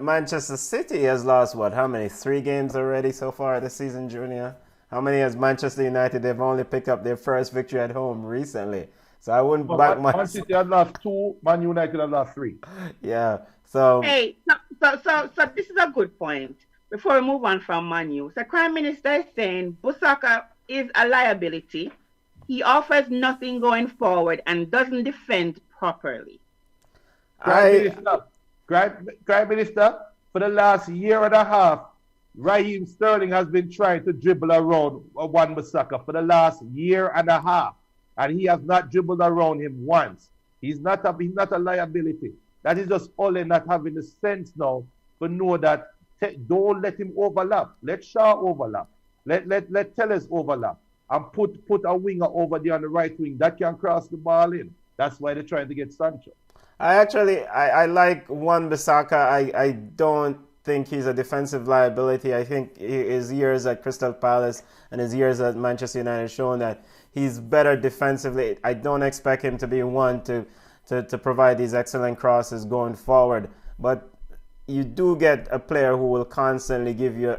Manchester City has lost how many? 3 games already so far this season, Junior? How many has Manchester United? They've only picked up their first victory at home recently. So I wouldn't back Man City had lost 2, Man United had lost 3. Yeah. So hey, so this is a good point. Before we move on from Man U, the Prime Minister is saying Busaka is a liability. He offers nothing going forward and doesn't defend properly. Prime Minister, for the last year and a half, Raheem Sterling has been trying to dribble around Wan-Bissaka for the last year and a half, and he has not dribbled around him once. He's not a liability. That is just Ole not having the sense now to know that don't let him overlap. Let Shaw overlap. Let Telles overlap. And put a winger over there on the right wing that can cross the ball in. That's why they're trying to get Sancho. I like Wan-Bissaka. I don't think he's a defensive liability. I think his years at Crystal Palace and his years at Manchester United shown that he's better defensively. I don't expect him to be one to provide these excellent crosses going forward. But you do get a player who will constantly give you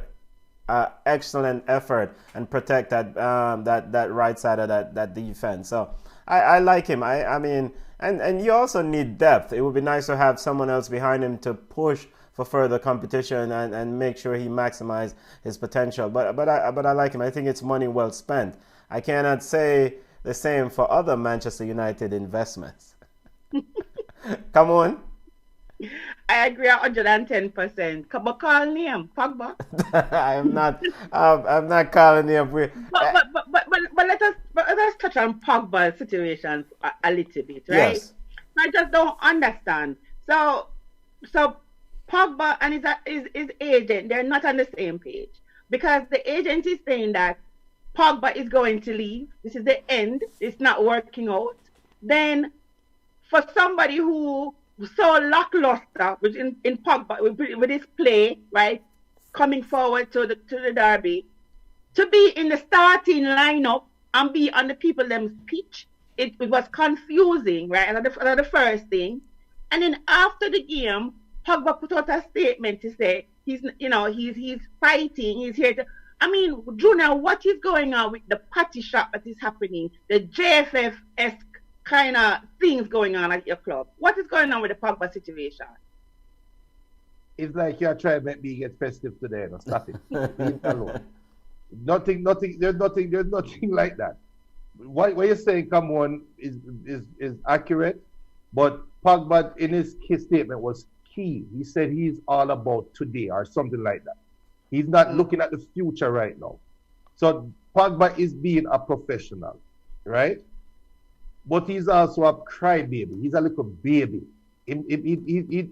excellent effort and protect that right side of that defense. So I like him. I mean, and you also need depth. It would be nice to have someone else behind him to push for further competition and make sure he maximizes his potential. But I like him. I think it's money well spent. I cannot say the same for other Manchester United investments. Come on. I agree 110%. But call name, Pogba. I'm not calling him. But let us touch on Pogba's situation a little bit, right? Yes. I just don't understand. So Pogba and his agent, they're not on the same page, because the agent is saying that Pogba is going to leave. This is the end. It's not working out. Then for somebody who so lackluster in Pogba with his play, right, coming forward to the derby, to be in the starting lineup and be on the people them's pitch, it was confusing, right? Another first thing. And then after the game, Pogba put out a statement to say he's fighting, he's here to. I mean, Junior, what is going on with the party shop that is happening, the JFF-esque kind of things going on at your club? What is going on with the Pogba situation? It's like you're trying to make me get festive today. No, stop it. Leave it alone. Nothing. There's nothing like that. What you're saying, come on, is accurate, but Pogba in his key statement was key. He said he's all about today or something like that. He's not looking at the future right now. So Pogba is being a professional, right? But he's also a crybaby. He's a little baby. He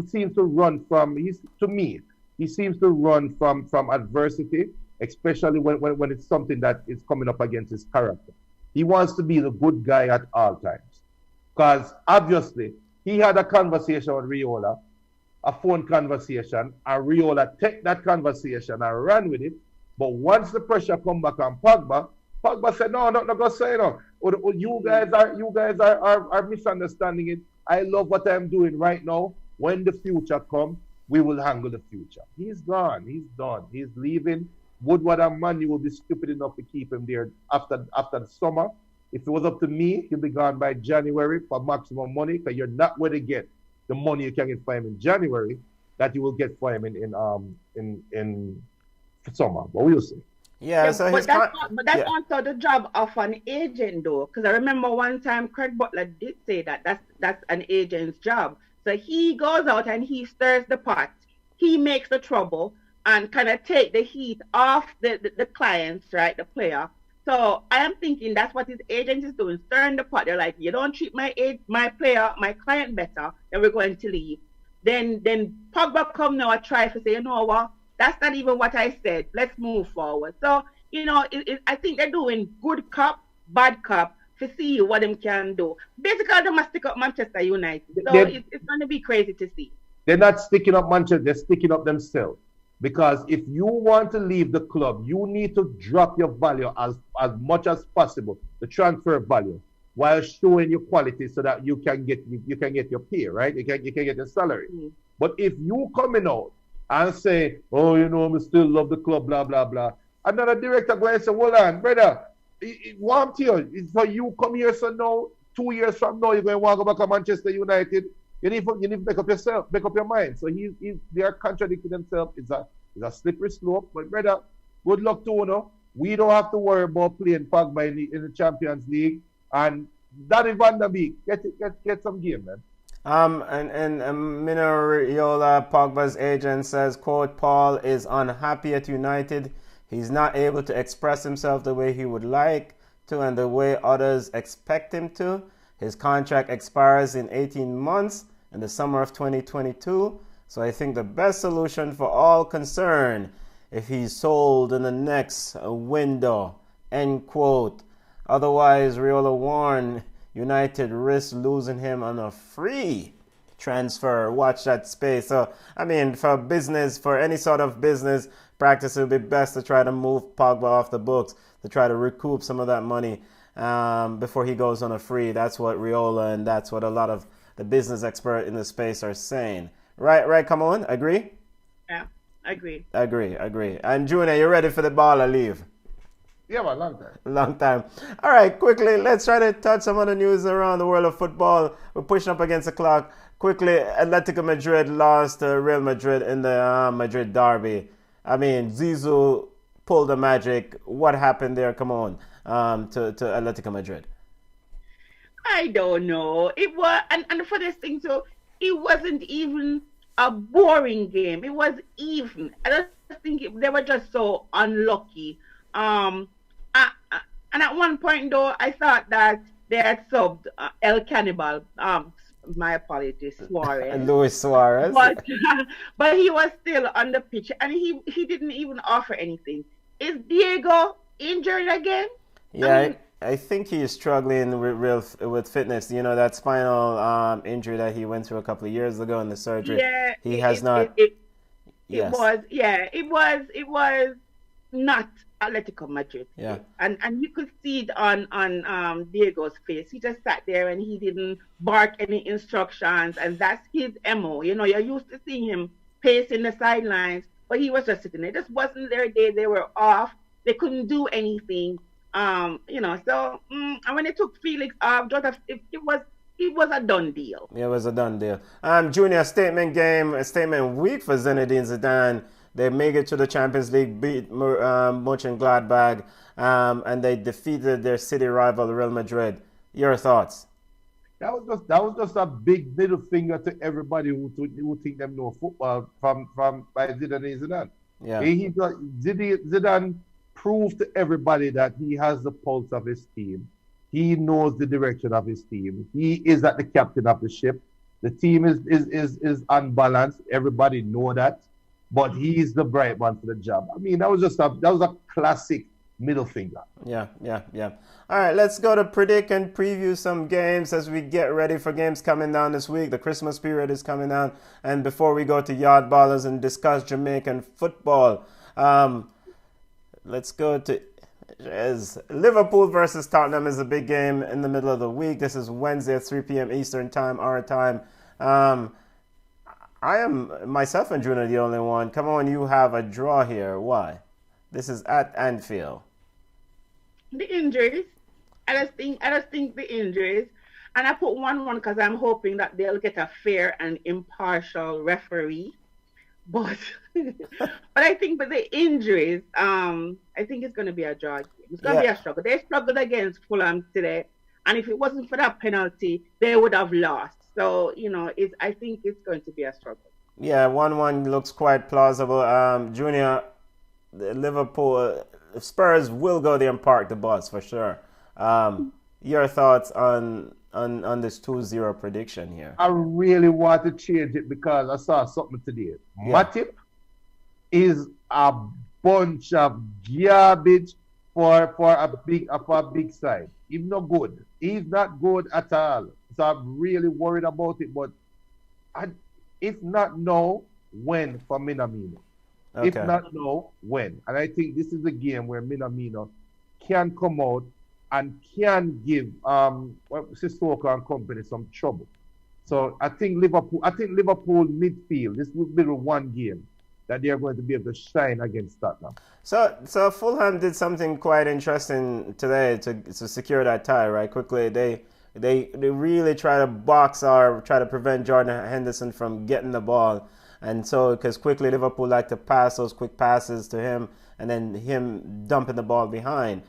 seems to run from. To me, he seems to run from adversity, especially when it's something that is coming up against his character. He wants to be the good guy at all times. Because obviously, he had a conversation with Riola, a phone conversation, and Riola took that conversation and ran with it. But once the pressure come back on Pogba said, no, not going to say no. You guys are misunderstanding it. I love what I'm doing right now. When the future comes, we will handle the future. He's gone. He's done. He's leaving. Woodward and Manu will be stupid enough to keep him there after the summer. If it was up to me, he'll be gone by January for maximum money, because you're not going to get the money you can get for him in January that you will get for him in summer. But we'll see. Yeah, so but that's also the job of an agent, though, because I remember one time Craig Butler did say that's an agent's job. So he goes out and he stirs the pot, he makes the trouble, and kind of take the heat off the clients, right, the player. So I am thinking that's what his agent is doing, stirring the pot. They're like, you don't treat my player, my client better, then we're going to leave. Then Pogba come now and try to say, you know what? That's not even what I said. Let's move forward. So, I think they're doing good cop, bad cop to see what them can do. Basically, they must stick up Manchester United. So it's going to be crazy to see. They're not sticking up Manchester. They're sticking up themselves. Because if you want to leave the club, you need to drop your value as much as possible, the transfer value, while showing your quality so that you can get your pay, right? You can get your salary. But if you coming out and say, oh, I still love the club, blah, blah, blah. Another director go and say, hold on, brother, want you. So you come here, so now, 2 years from now, you're going to want to go back to Manchester United. You need to make up your mind. So they are contradicting themselves. It's a slippery slope. But brother, good luck to you. We don't have to worry about playing Pogba in the Champions League. And Danny Van der Beek, get some game, man. And Mino Raiola, Pogba's agent, says, quote, Paul is unhappy at United. He's not able to express himself the way he would like to and the way others expect him to. His contract expires in 18 months in the summer of 2022. So I think the best solution for all concerned if he's sold in the next window, end quote. Otherwise, Raiola warned United risks losing him on a free transfer. Watch that space. So, I mean, for any sort of business practice, it would be best to try to move Pogba off the books to try to recoup some of that money before he goes on a free. That's what Raiola and that's what a lot of the business experts in the space are saying. Right, come on, agree? Yeah, agree. And Junior, you ready for the ball to leave? Yeah, man, long time. All right, quickly, let's try to touch some of the news around the world of football. We're pushing up against the clock. Quickly, Atletico Madrid lost to Real Madrid in the Madrid derby. I mean, Zizou pulled the magic. What happened there? Come on, to Atletico Madrid. I don't know. It was, and for this thing, so it wasn't even a boring game. It was even. I just think they were just so unlucky. And at one point, though, I thought that they had subbed El Cannibal. My apologies, Suarez. Luis Suarez. But he was still on the pitch, and he didn't even offer anything. Is Diego injured again? Yeah, I think he is struggling with fitness. That spinal injury that he went through a couple of years ago in the surgery. Yeah, he has not. It was not Atletico Madrid. Yeah. And you could see it on Diego's face. He just sat there and he didn't bark any instructions, and that's his MO. You're used to seeing him pacing the sidelines, but he was just sitting there. It just wasn't their day. They were off. They couldn't do anything. And when they took Felix off, it was a done deal. Yeah, it was a done deal. Junior, statement week for Zinedine Zidane. They make it to the Champions League, beat Mönchengladbach, and they defeated their city rival Real Madrid. Your thoughts? That was just a big middle finger to everybody who think them know football from by Zidane. Yeah. Zidane proved to everybody that he has the pulse of his team. He knows the direction of his team. He is at the captain of the ship. The team is unbalanced. Everybody know that, but he's the bright one for the job. I mean, that was a classic middle finger. Yeah. All right, let's go to predict and preview some games as we get ready for games coming down this week. The Christmas period is coming down. And before we go to Yard Ballers and discuss Jamaican football, let's go to Liverpool versus Tottenham is a big game in the middle of the week. This is Wednesday at 3 p.m. Eastern Time, our time. I am, myself and June are the only one. Come on, you have a draw here. Why? This is at Anfield. The injuries. I just think the injuries. And I put 1-1 because I'm hoping that they'll get a fair and impartial referee. But I think with the injuries, I think it's going to be a draw game. It's going to be a struggle. They struggled against Fulham today. And if it wasn't for that penalty, they would have lost. So, I think it's going to be a struggle. Yeah, 1-1 looks quite plausible. Junior, Liverpool, Spurs will go there and park the bus for sure. Your thoughts on this 2-0 prediction here? I really want to change it because I saw something today. Yeah. Matip is a bunch of garbage for a big side. He's not good. He's not good at all. So I'm really worried about it. But if not now, when for Minamino? Okay. If not now, when? And I think this is a game where Minamino can come out and can give Sissoko and company some trouble. So I think Liverpool midfield, this will be the one game that they are going to be able to shine against Tottenham. So Fulham did something quite interesting today to secure that tie, right? Quickly, they really try to box or try to prevent Jordan Henderson from getting the ball. And so, because quickly Liverpool like to pass those quick passes to him and then him dumping the ball behind.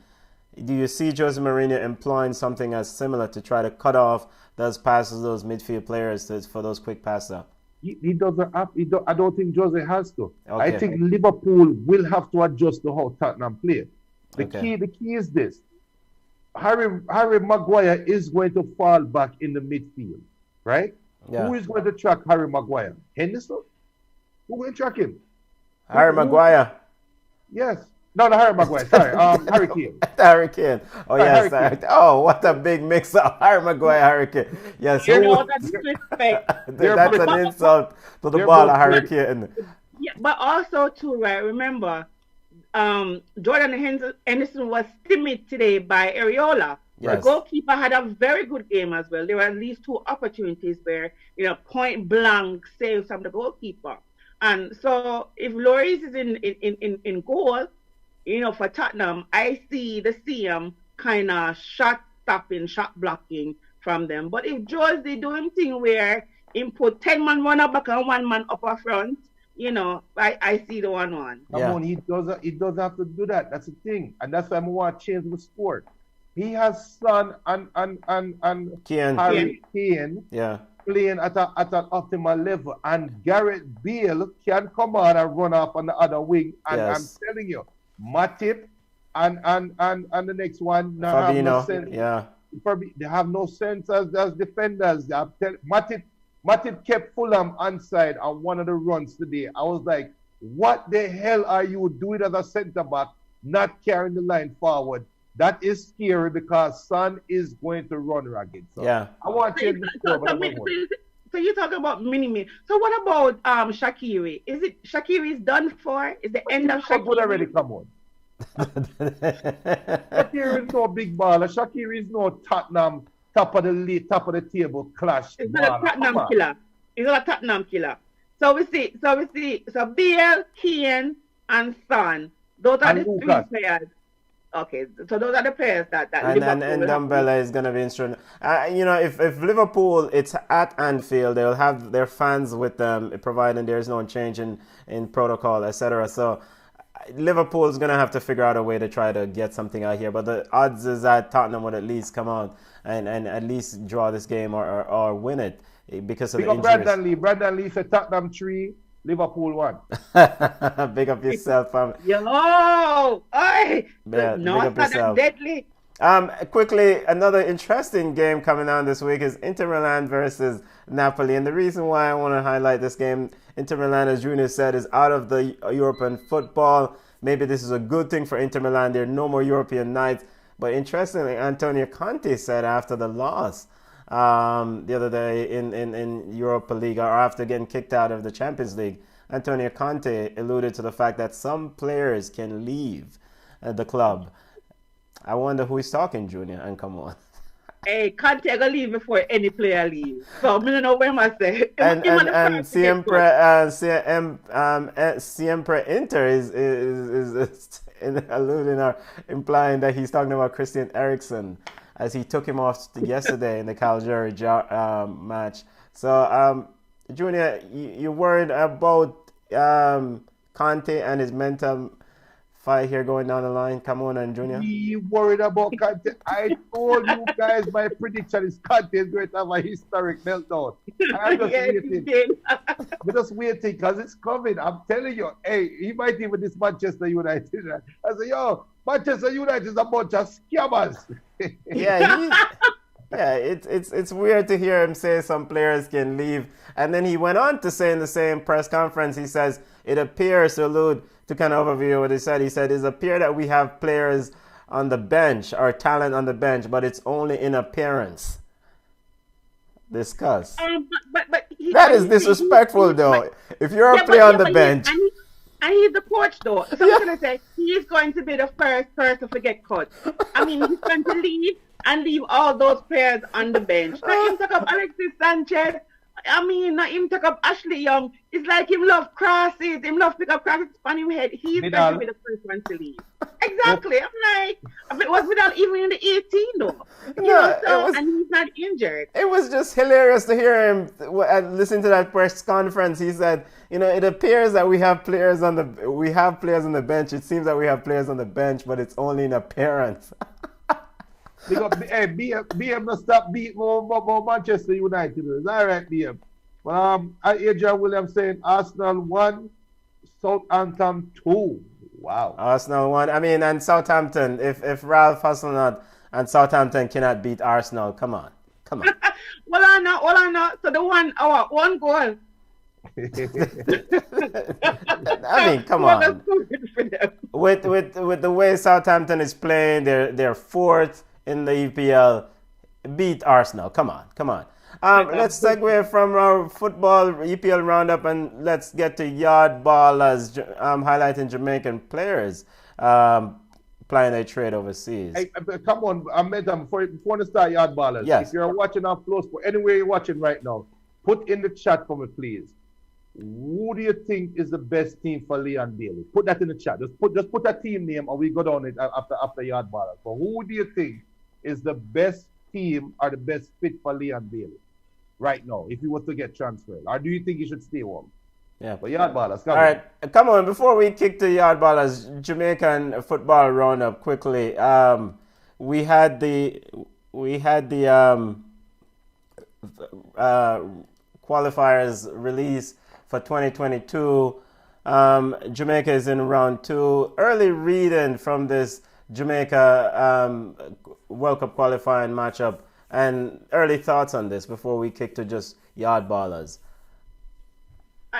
Do you see Jose Mourinho employing something as similar to try to cut off those passes, those midfield players for those quick passes? He doesn't have. I don't think Jose has to. Okay. I think Liverpool will have to adjust to how Tottenham play. The key is this: Harry Maguire is going to fall back in the midfield, right? Yeah. Who is going to track Harry Maguire? Henderson? Who will track him? Harry Maguire. Yes. No, Harry Maguire. Sorry, Harry Kane. Harry Kane. Oh, yes. Harry Kane. Oh, what a big mix-up. Harry Maguire, Harry Kane. Yes. That's disrespect. That's an insult to the ball of Harry Kane. Yeah, but also, too, right, remember, Jordan Henderson was timid today by Areola. Yes. The goalkeeper had a very good game as well. There were at least 2 opportunities where, point blank saves from the goalkeeper. And so if Lloris is in goal, for Tottenham, I see the CM kind of shot stopping, shot blocking from them. But if Jose doing thing where he put 10 man runner back and 1 man upper front, I see the 1-1. Come on, he doesn't have to do that. That's the thing. And that's why I want to change the sport. He has Son and Harry Kane playing at an optimal level. And Gareth Bale can come on and run off on the other wing. And I'm telling you, Matip and the next one have no sense. Yeah. They have no sense as defenders. Matip kept Fulham onside on one of the runs today. I was like, what the hell are you doing as a centre back, not carrying the line forward? That is scary because Son is going to run ragged. So I want to change the score. So you're talking about mini. So what about Shaqiri? Is it Shaqiri's done for? Is the end of Shaqiri? Already come on. Shaqiri is no big baller. Shaqiri is no Tottenham top of the table clash. It's not a Tottenham killer. It's not a Tottenham killer. So we see. So Bale, Keane, and Son. Those are the 3 players. Okay, so those are the players that And Liverpool and will have to Dumbella beat. is going to be instrumental. If Liverpool, it's at Anfield, they'll have their fans with them, providing there's no change in protocol, etc. So Liverpool is going to have to figure out a way to try to get something out here. But the odds is that Tottenham would at least come out and at least draw this game or win it because of Big the up injuries. Brandon Lee. Brandon Lee said Tottenham 3, Liverpool 1. Big up yourself, fam. Yo, oi, Yeah, big up North Southern yourself. deadly. Quickly, another interesting game coming on this week is Inter Milan versus Napoli. And the reason why I want to highlight this game, Inter Milan, as Junior said, is out of the European football. Maybe this is a good thing for Inter Milan. There are no more European nights. But interestingly, Antonio Conte said after the loss the other day in Europa League, or after getting kicked out of the Champions League, Antonio Conte alluded to the fact that some players can leave the club. I wonder who he's talking, Junior, and come on. Hey, can't take a leave before any player leaves. So I don't know where I say. And siempre Inter is alluding or implying that he's talking about Christian Eriksen as he took him off yesterday in the Calgary match. So, Junior, you worried about Conte and his mental fight here going down the line? Come on, and Junior. We worried about Conte. I told you guys my prediction is Conte is going to have a historic meltdown. I'm just waiting. We're just waiting because it's coming. I'm telling you, hey, he might even this Manchester United. I say, yo, Manchester United is a bunch of scammers. It's weird to hear him say some players can leave. And then he went on to say in the same press conference, he says, it appears to allude to kind of overview what he said. He said, it appears that we have players on the bench or talent on the bench, but it's only in appearance. Discuss. But that is disrespectful, though. If you're a player on the bench. And he's the coach, though. So I'm going to say, he's going to be the first person to get cut. I mean, he's going to leave and leave all those players on the bench. Not him take up Alexis Sanchez. I mean, not him take up Ashley Young. It's like him love crosses. Him love pick up crosses on him head. He's going to be the first one to leave. Exactly. I'm like, it was without even in the 18, though. And he's not injured. It was just hilarious to hear him listen to that press conference. He said, it appears that we have players on the bench. It seems that we have players on the bench, but it's only in appearance. Because BM not stop beat more Manchester United. It's all right, BM. Adrian Williams saying Arsenal 1, Southampton 2. Wow. Arsenal 1. I mean, and Southampton, if Ralph Hasselnut and Southampton cannot beat Arsenal, come on. Well, I know. So the one goal. I mean, come on. With the way Southampton is playing, they're fourth in the EPL. Beat Arsenal. Come on. Let's segue from our football EPL roundup and let's get to yard ballers, highlighting Jamaican players playing a trade overseas. Hey, come on, Madam, before we start yard ballers. Yes. If you're watching our Flow Sport, anywhere you're watching right now, put in the chat for me, please. Who do you think is the best team for Leon Bailey? Put that in the chat. Just put a team name and we go down it after yard ballers. But who do you think is the best team or the best fit for Leon Bailey right now if he was to get transferred? Or do you think he should stay home? Yeah. But yard ballers, come on. All right, come on. Before we kick to yard ballers, Jamaican football roundup quickly. We had the qualifiers release for 2022. Jamaica is in round 2. Early reading from this Jamaica World Cup qualifying matchup and early thoughts on this before we kick to just yard ballers.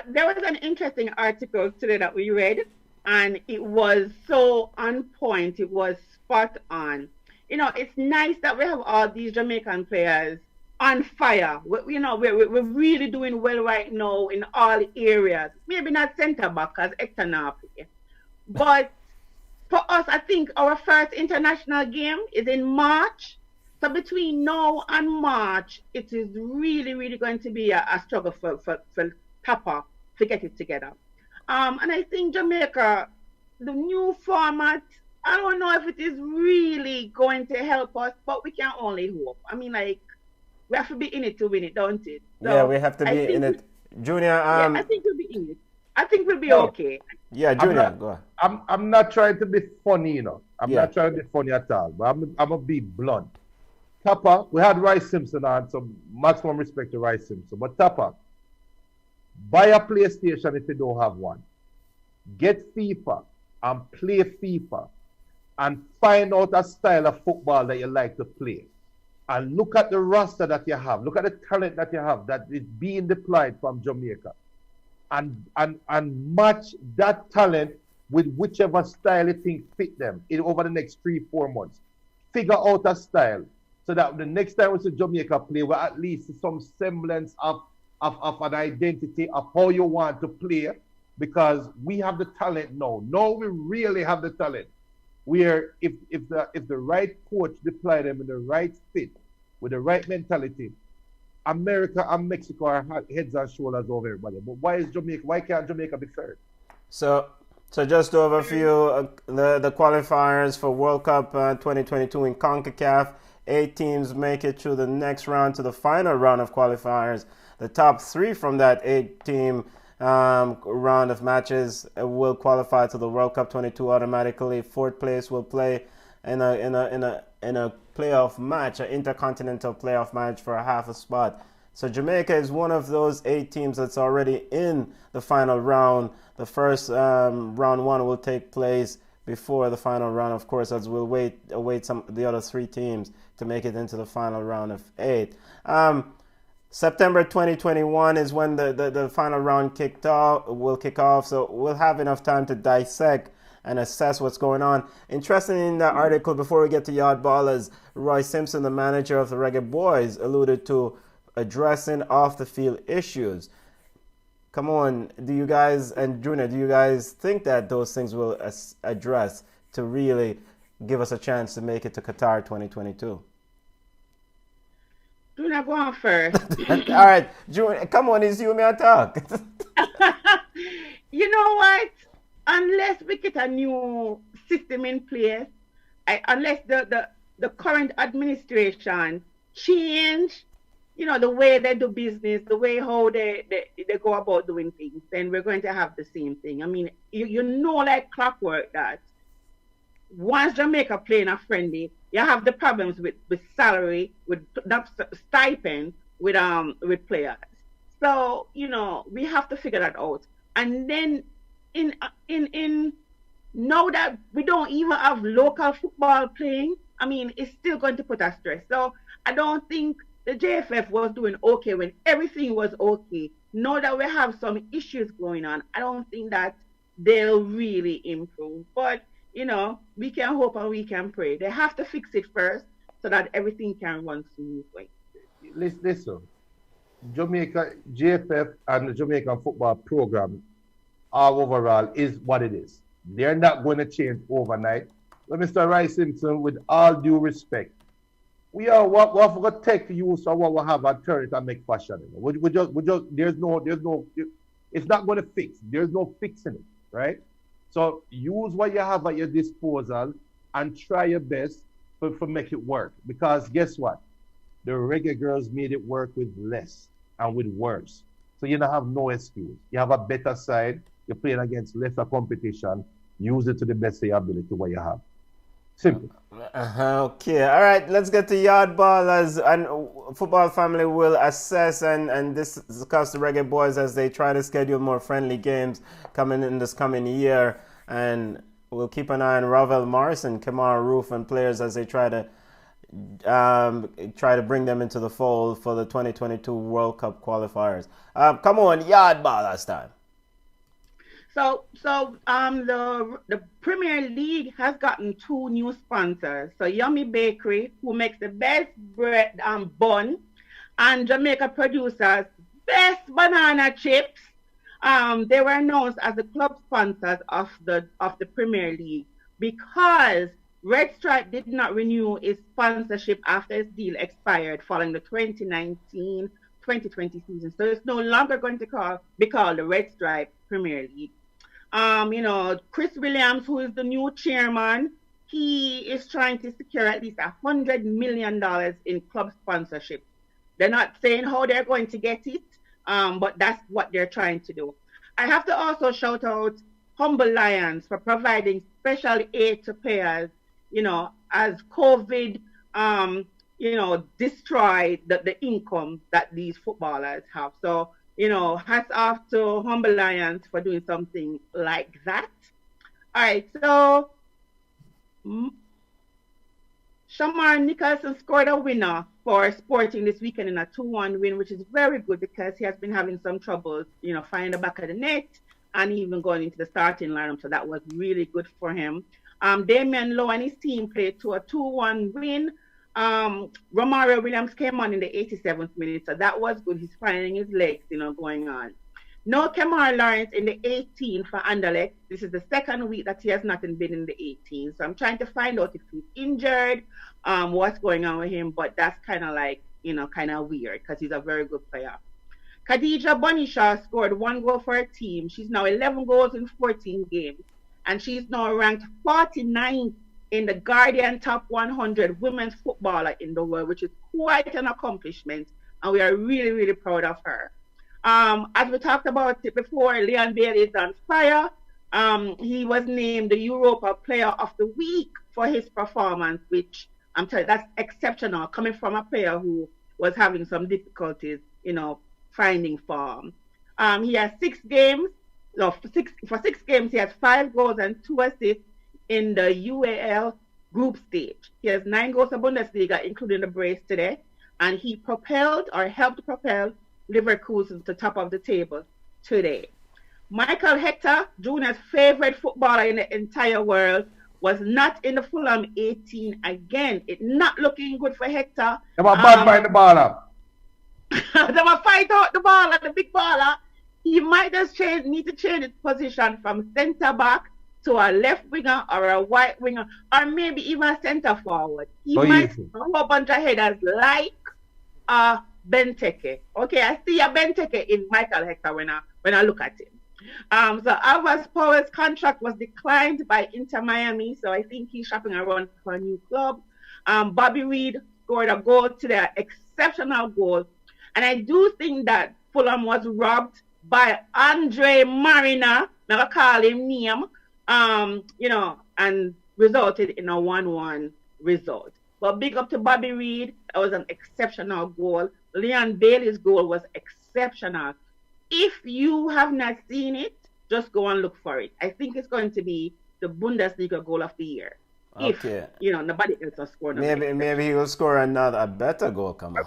There was an interesting article today that we read, and it was so on point. It was spot on. It's nice that we have all these Jamaican players on fire. We're really doing well right now in all areas. Maybe not centre back as Hector now play. But for us, I think our first international game is in March. So between now and March, it is really, really going to be a struggle for Papa to get it together. And I think Jamaica, the new format, I don't know if it is really going to help us, but we can only hope. I mean, like, we have to be in it to win it, don't it? Yeah, So we have to I be in think, it. Junior, yeah, I think we'll be in it. I think we'll be No, okay. yeah, I'm Junior, not. go ahead. I'm not trying to be funny, you know. I'm Yeah. not trying to be funny at all. But I'm gonna be blunt. Tapa, we had Rice Simpson on, so maximum respect to Rice Simpson. But Tapa, buy a PlayStation if you don't have one. Get FIFA and play FIFA and find out a style of football that you like to play. And look at the roster that you have. Look at the talent that you have that is being deployed from Jamaica. And match that talent with whichever style you think fit them over the next 3-4 months. Figure out a style so that the next time we see Jamaica play, we at least see some semblance of an identity of how you want to play, because we have the talent now. Now we really have the talent. Where if the right coach deploy them in the right fit with the right mentality, America and Mexico are heads and shoulders over everybody. But why is Jamaica? Why can't Jamaica be third? So, so just to overview the qualifiers for World Cup 2022 in CONCACAF. 8 teams make it through the next round to the final round of qualifiers. The top 3 from that 8-team round of matches will qualify to the World Cup 22 automatically. Fourth place will play in a playoff match, an intercontinental playoff match for a half a spot. So Jamaica is one of those 8 teams that's already in the final round. The first round 1 will take place before the final round, of course, as we'll await some the other 3 teams to make it into the final round of 8. September 2021 is when the final round will kick off, so we'll have enough time to dissect and assess what's going on. Interesting in that article, before we get to Yard Ballers, Roy Simpson, the manager of the Reggae Boys, alluded to addressing off-the-field issues. Come on, do you guys, and Junior, do you guys think that those things will address to really give us a chance to make it to Qatar 2022? Do not go on first. All right, Junior, come on, it's you, may I talk? You know what? Unless we get a new system in place, unless the current administration change, the way they do business, the way how they go about doing things, then we're going to have the same thing. I mean, like clockwork that once Jamaica playing a friendly, you have the problems with salary, with not stipend, with players. So we have to figure that out. And then in now that we don't even have local football playing, I mean, it's still going to put us stress. So I don't think the JFF was doing okay when everything was okay. Now that we have some issues going on, I don't think that they'll really improve. But we can hope and we can pray. They have to fix it first so that everything can run smoothly. Listen, Jamaica, JFF and the Jamaican football program, all overall, is what it is. They're not going to change overnight. But Mr. Rice Simpson, with all due respect, we have got to take use of what we have and turn it and make fashion. We just, there's no, it's not going to fix. There's no fixing it, right? So use what you have at your disposal and try your best for make it work. Because guess what? The reggae girls made it work with less and with worse. So you don't have no excuse. You have a better side. You're playing against lesser competition. Use it to the best of your ability what you have. Simple. Okay, all right, let's get to Yard Ballers, and Football Family will assess and discuss the Reggae Boys as they try to schedule more friendly games coming in this coming year, and we'll keep an eye on Ravel Morrison, Kamara Roof, and players as they try to bring them into the fold for the 2022 World Cup qualifiers. Come on, Yard Ballers time. So the Premier League has gotten 2 new sponsors. So Yummy Bakery, who makes the best bread bun, and Jamaica Producers best banana chips. They were announced as the club sponsors of the Premier League because Red Stripe did not renew its sponsorship after its deal expired following the 2019-2020 season. So it's no longer going to be called the Red Stripe Premier League. Chris Williams, who is the new chairman, he is trying to secure at least $100 million in club sponsorship. They're not saying how they're going to get it, but that's what they're trying to do. I have to also shout out Humble Lions for providing special aid to players, as COVID, destroyed the income that these footballers have. So, hats off to Humble Lions for doing something like that. All right, so Shamar Nicholson scored a winner for Sporting this weekend in a 2-1 win, which is very good because he has been having some troubles, finding the back of the net and even going into the starting lineup. So that was really good for him. Damian Lowe and his team played to a 2-1 win. Romario Williams came on in the 87th minute, so that was good. He's finding his legs, going on. No Kemar Lawrence in the 18 for Anderlecht. This is the second week that he has not been in the 18. So I'm trying to find out if he's injured, what's going on with him. But that's kind of like, kind of weird because he's a very good player. Khadija Bonishaw scored 1 goal for her team. She's now 11 goals in 14 games. And she's now ranked 49th in the Guardian Top 100 women's footballer in the world, which is quite an accomplishment. And we are really, really proud of her. As we talked about it before, Leon Bailey is on fire. He was named the Europa Player of the Week for his performance, which I'm telling you, that's exceptional, coming from a player who was having some difficulties, finding form. He has 6 games. For 6 games, he has 5 goals and 2 assists in the UAL group stage. He has 9 goals in Bundesliga, including the brace today, and he helped propel Leverkusen to top of the table today. Michael Hector, Junior's favorite footballer in the entire world, was not in the Fulham 18 again. It's not looking good for Hector. They were bad by the ball up. They were fight out the ball at the big baller. He might just need to change his position from centre back to a left winger or a right winger, or maybe even a centre forward. He might throw a bunch of headers like Benteke. Okay, I see a Benteke in Michael Hector when I look at him. So Alvarez Powell's contract was declined by Inter Miami, so I think he's shopping around for a new club. Bobby Reed scored a goal today, an exceptional goal. And I do think that Fulham was robbed by Andre Marina, never call him name, and resulted in a 1-1 result. But big up to Bobby Reed. That was an exceptional goal. Leon Bailey's goal was exceptional. If you have not seen it, just go and look for it. I think it's going to be the Bundesliga goal of the year. Okay. If, nobody else has scored. Maybe he will score a better goal, come on.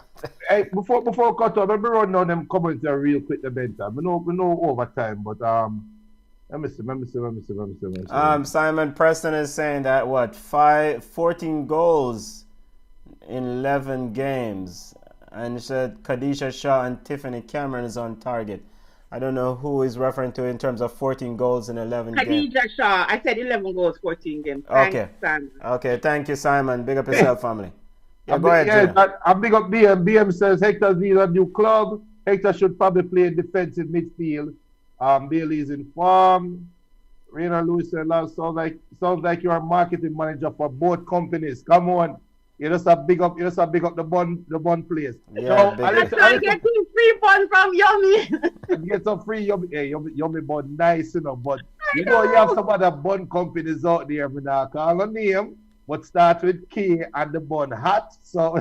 Hey, before cut off, let me run down them comments real quick, the Benta. We know overtime, but let me see. Simon Preston is saying that 14 goals in 11 games, and he said Khadija Shaw and Tiffany Cameron is on target. I don't know who he's referring to in terms of 14 goals in 11 games. Khadija Shaw. I said 11 goals, 14 games. Okay. Thanks, Simon. Okay, thank you, Simon. Big up yourself, family. Yeah, go ahead. I'm big up BM. BM says Hector needs a new club. Hector should probably play defensive midfield. Bailey is in form. Rainer Lewis said, sounds like you're a marketing manager for both companies. Come on. You just have big up the bun place. Yeah, so I'm getting free bun from Yummy. Get some free Yummy. Hey, Yummy bun nice, but you have some other bun companies out there. I'm not call a name, but start with K and the bun hot. So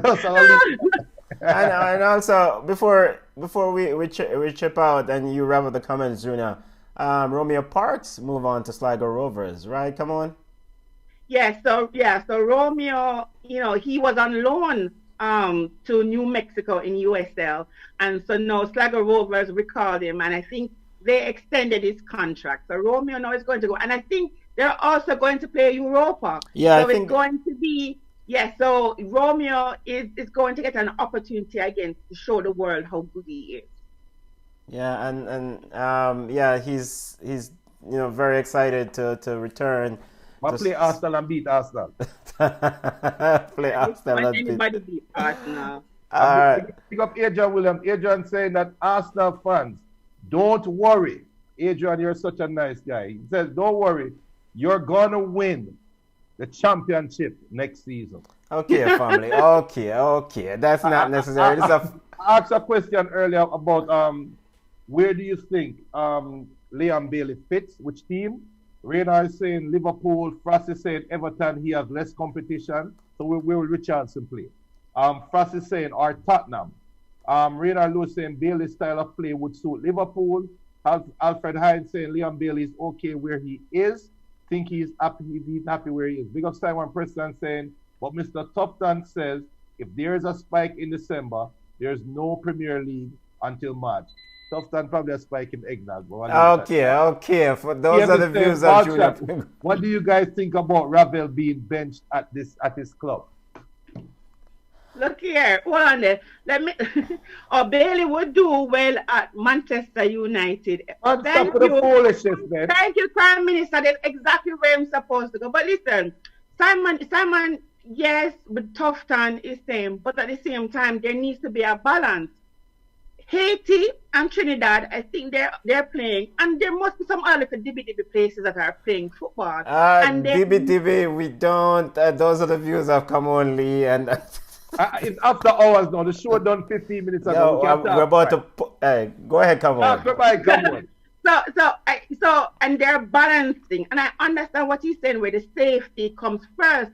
and also before we chip out and you wrap up the comments, Junior, Romeo Parks move on to Sligo Rovers, right? Come on. So Romeo, he was on loan to New Mexico in USL, and so now Sligo Rovers recalled him, and I think they extended his contract. So Romeo now is going to go, and I think they're also going to play Europa. Yeah, so it's going to be So Romeo is going to get an opportunity again to show the world how good he is. Yeah, and he's very excited to return. Play Arsenal and beat Arsenal. Play Arsenal and anybody beat Arsenal. All right. Pick up Adrian Williams. Adrian saying that Arsenal fans, don't worry. Adrian, you're such a nice guy. He says, don't worry. You're going to win. the championship next season. Okay, family. Okay. That's not necessary. I asked a question earlier about where do you think Liam Bailey fits, which team? Reynard is saying Liverpool, Frost is saying Everton, he has less competition. So where will Richardson play? Frost is saying or Tottenham. Reynard Lewis saying Bailey's style of play would suit Liverpool. Alfred Hines saying Liam Bailey is okay where he is. Think he's happy where he is. Big up Simon Preston saying, but Mr. Tufton says if there is a spike in December, there's no Premier League until March. Tufton probably a spike in eggnog. Okay. For those are the views of Julia. What do you guys think about Ravel being benched at his club? Look here, hold on there. Let me. Bailey would do well at Manchester United. Thank you. Foolishness, man. Thank you, Prime Minister. That's exactly where I'm supposed to go. But listen, Simon, yes, but Tufton is same, but at the same time, there needs to be a balance. Haiti and Trinidad, I think they're playing, and there must be some other DB places that are playing football. DB, we don't. Those are the views of Come Only and. It's after hours now. The show done 15 minutes ago. We're about to. Hey, go ahead, come on. Come on. And they're balancing, and I understand what he's saying, where the safety comes first,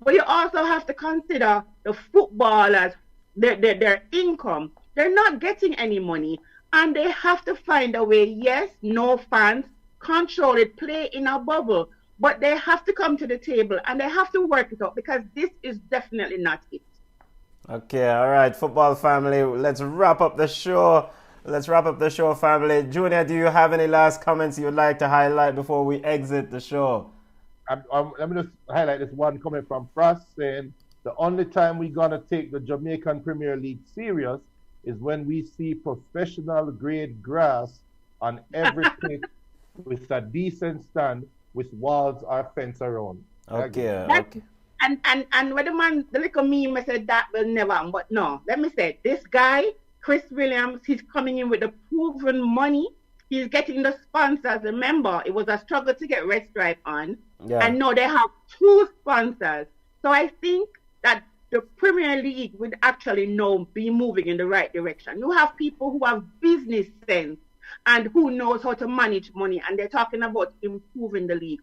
but you also have to consider the footballers, their income. They're not getting any money, and they have to find a way. Yes, no fans, control it, play in a bubble, but they have to come to the table and they have to work it out, because this is definitely not it. Okay, all right, football family, let's wrap up the show. Family. Junior, do you have any last comments you'd like to highlight before we exit the show? Let me just highlight this one comment from Frost saying, the only time we're going to take the Jamaican Premier League serious is when we see professional grade grass on every pitch with a decent stand with walls or fence around. Okay. And when the little meme said that will never happen, but no, let me say, this guy, Chris Williams, he's coming in with the proven money. He's getting the sponsors. Remember, it was a struggle to get Red Stripe on. Yeah. And now they have 2 sponsors. So I think that the Premier League would actually now be moving in the right direction. You have people who have business sense and who knows how to manage money, and they're talking about improving the league.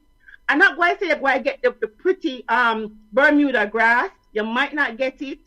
I'm not going to say where I get the pretty Bermuda grass. You might not get it.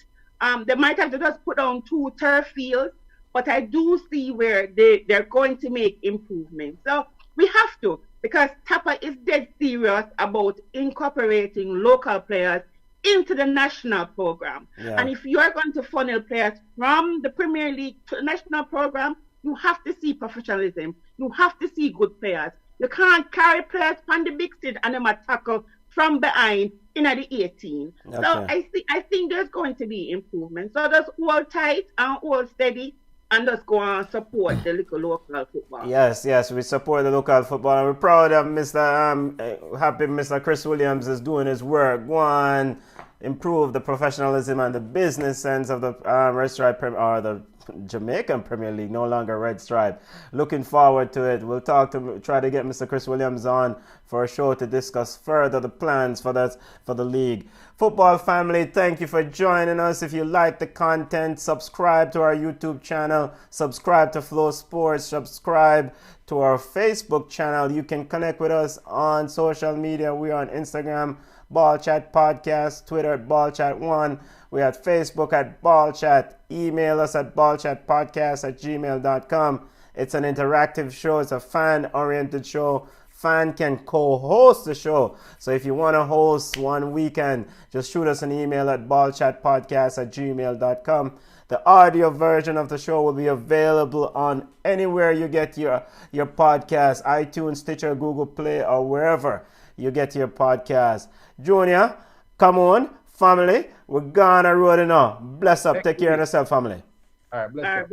They might have to just put on 2 turf fields, but I do see where they're going to make improvements. So we have to, because Tapa is dead serious about incorporating local players into the national program. Yeah. And if you are going to funnel players from the Premier League to the national program, you have to see professionalism. You have to see good players. You can't carry players on the big stage and them tackle from behind in the 18. Okay. So I think there's going to be improvement. So just hold tight and hold steady and just go and support the local football. Yes, we support the local football, and we're proud of Mr. Chris Williams is doing his work. One, improve the professionalism and the business sense of the Red Stripe or the Jamaican Premier League, no longer Red Stripe. Looking forward to it. We'll try to get Mr. Chris Williams on for a show to discuss further the plans for the league. Football family, thank you for joining us. If you like the content, subscribe to our YouTube channel, subscribe to Flow Sports, subscribe to our Facebook channel. You can connect with us on social media. We're on Instagram, Ball Chat Podcast, Twitter at Ball Chat 1. We're at Facebook at Ball Chat. Email us at ballchatpodcast@gmail.com. It's an interactive show. It's a fan-oriented show. Fan can co-host the show. So if you want to host one weekend, just shoot us an email at ballchatpodcast@gmail.com. The audio version of the show will be available on anywhere you get your podcast, iTunes, Stitcher, Google Play, or wherever you get your podcast. Junior, come on, family. We're gonna roll it now. Bless up. Take care of yourself, family. All right, bless up.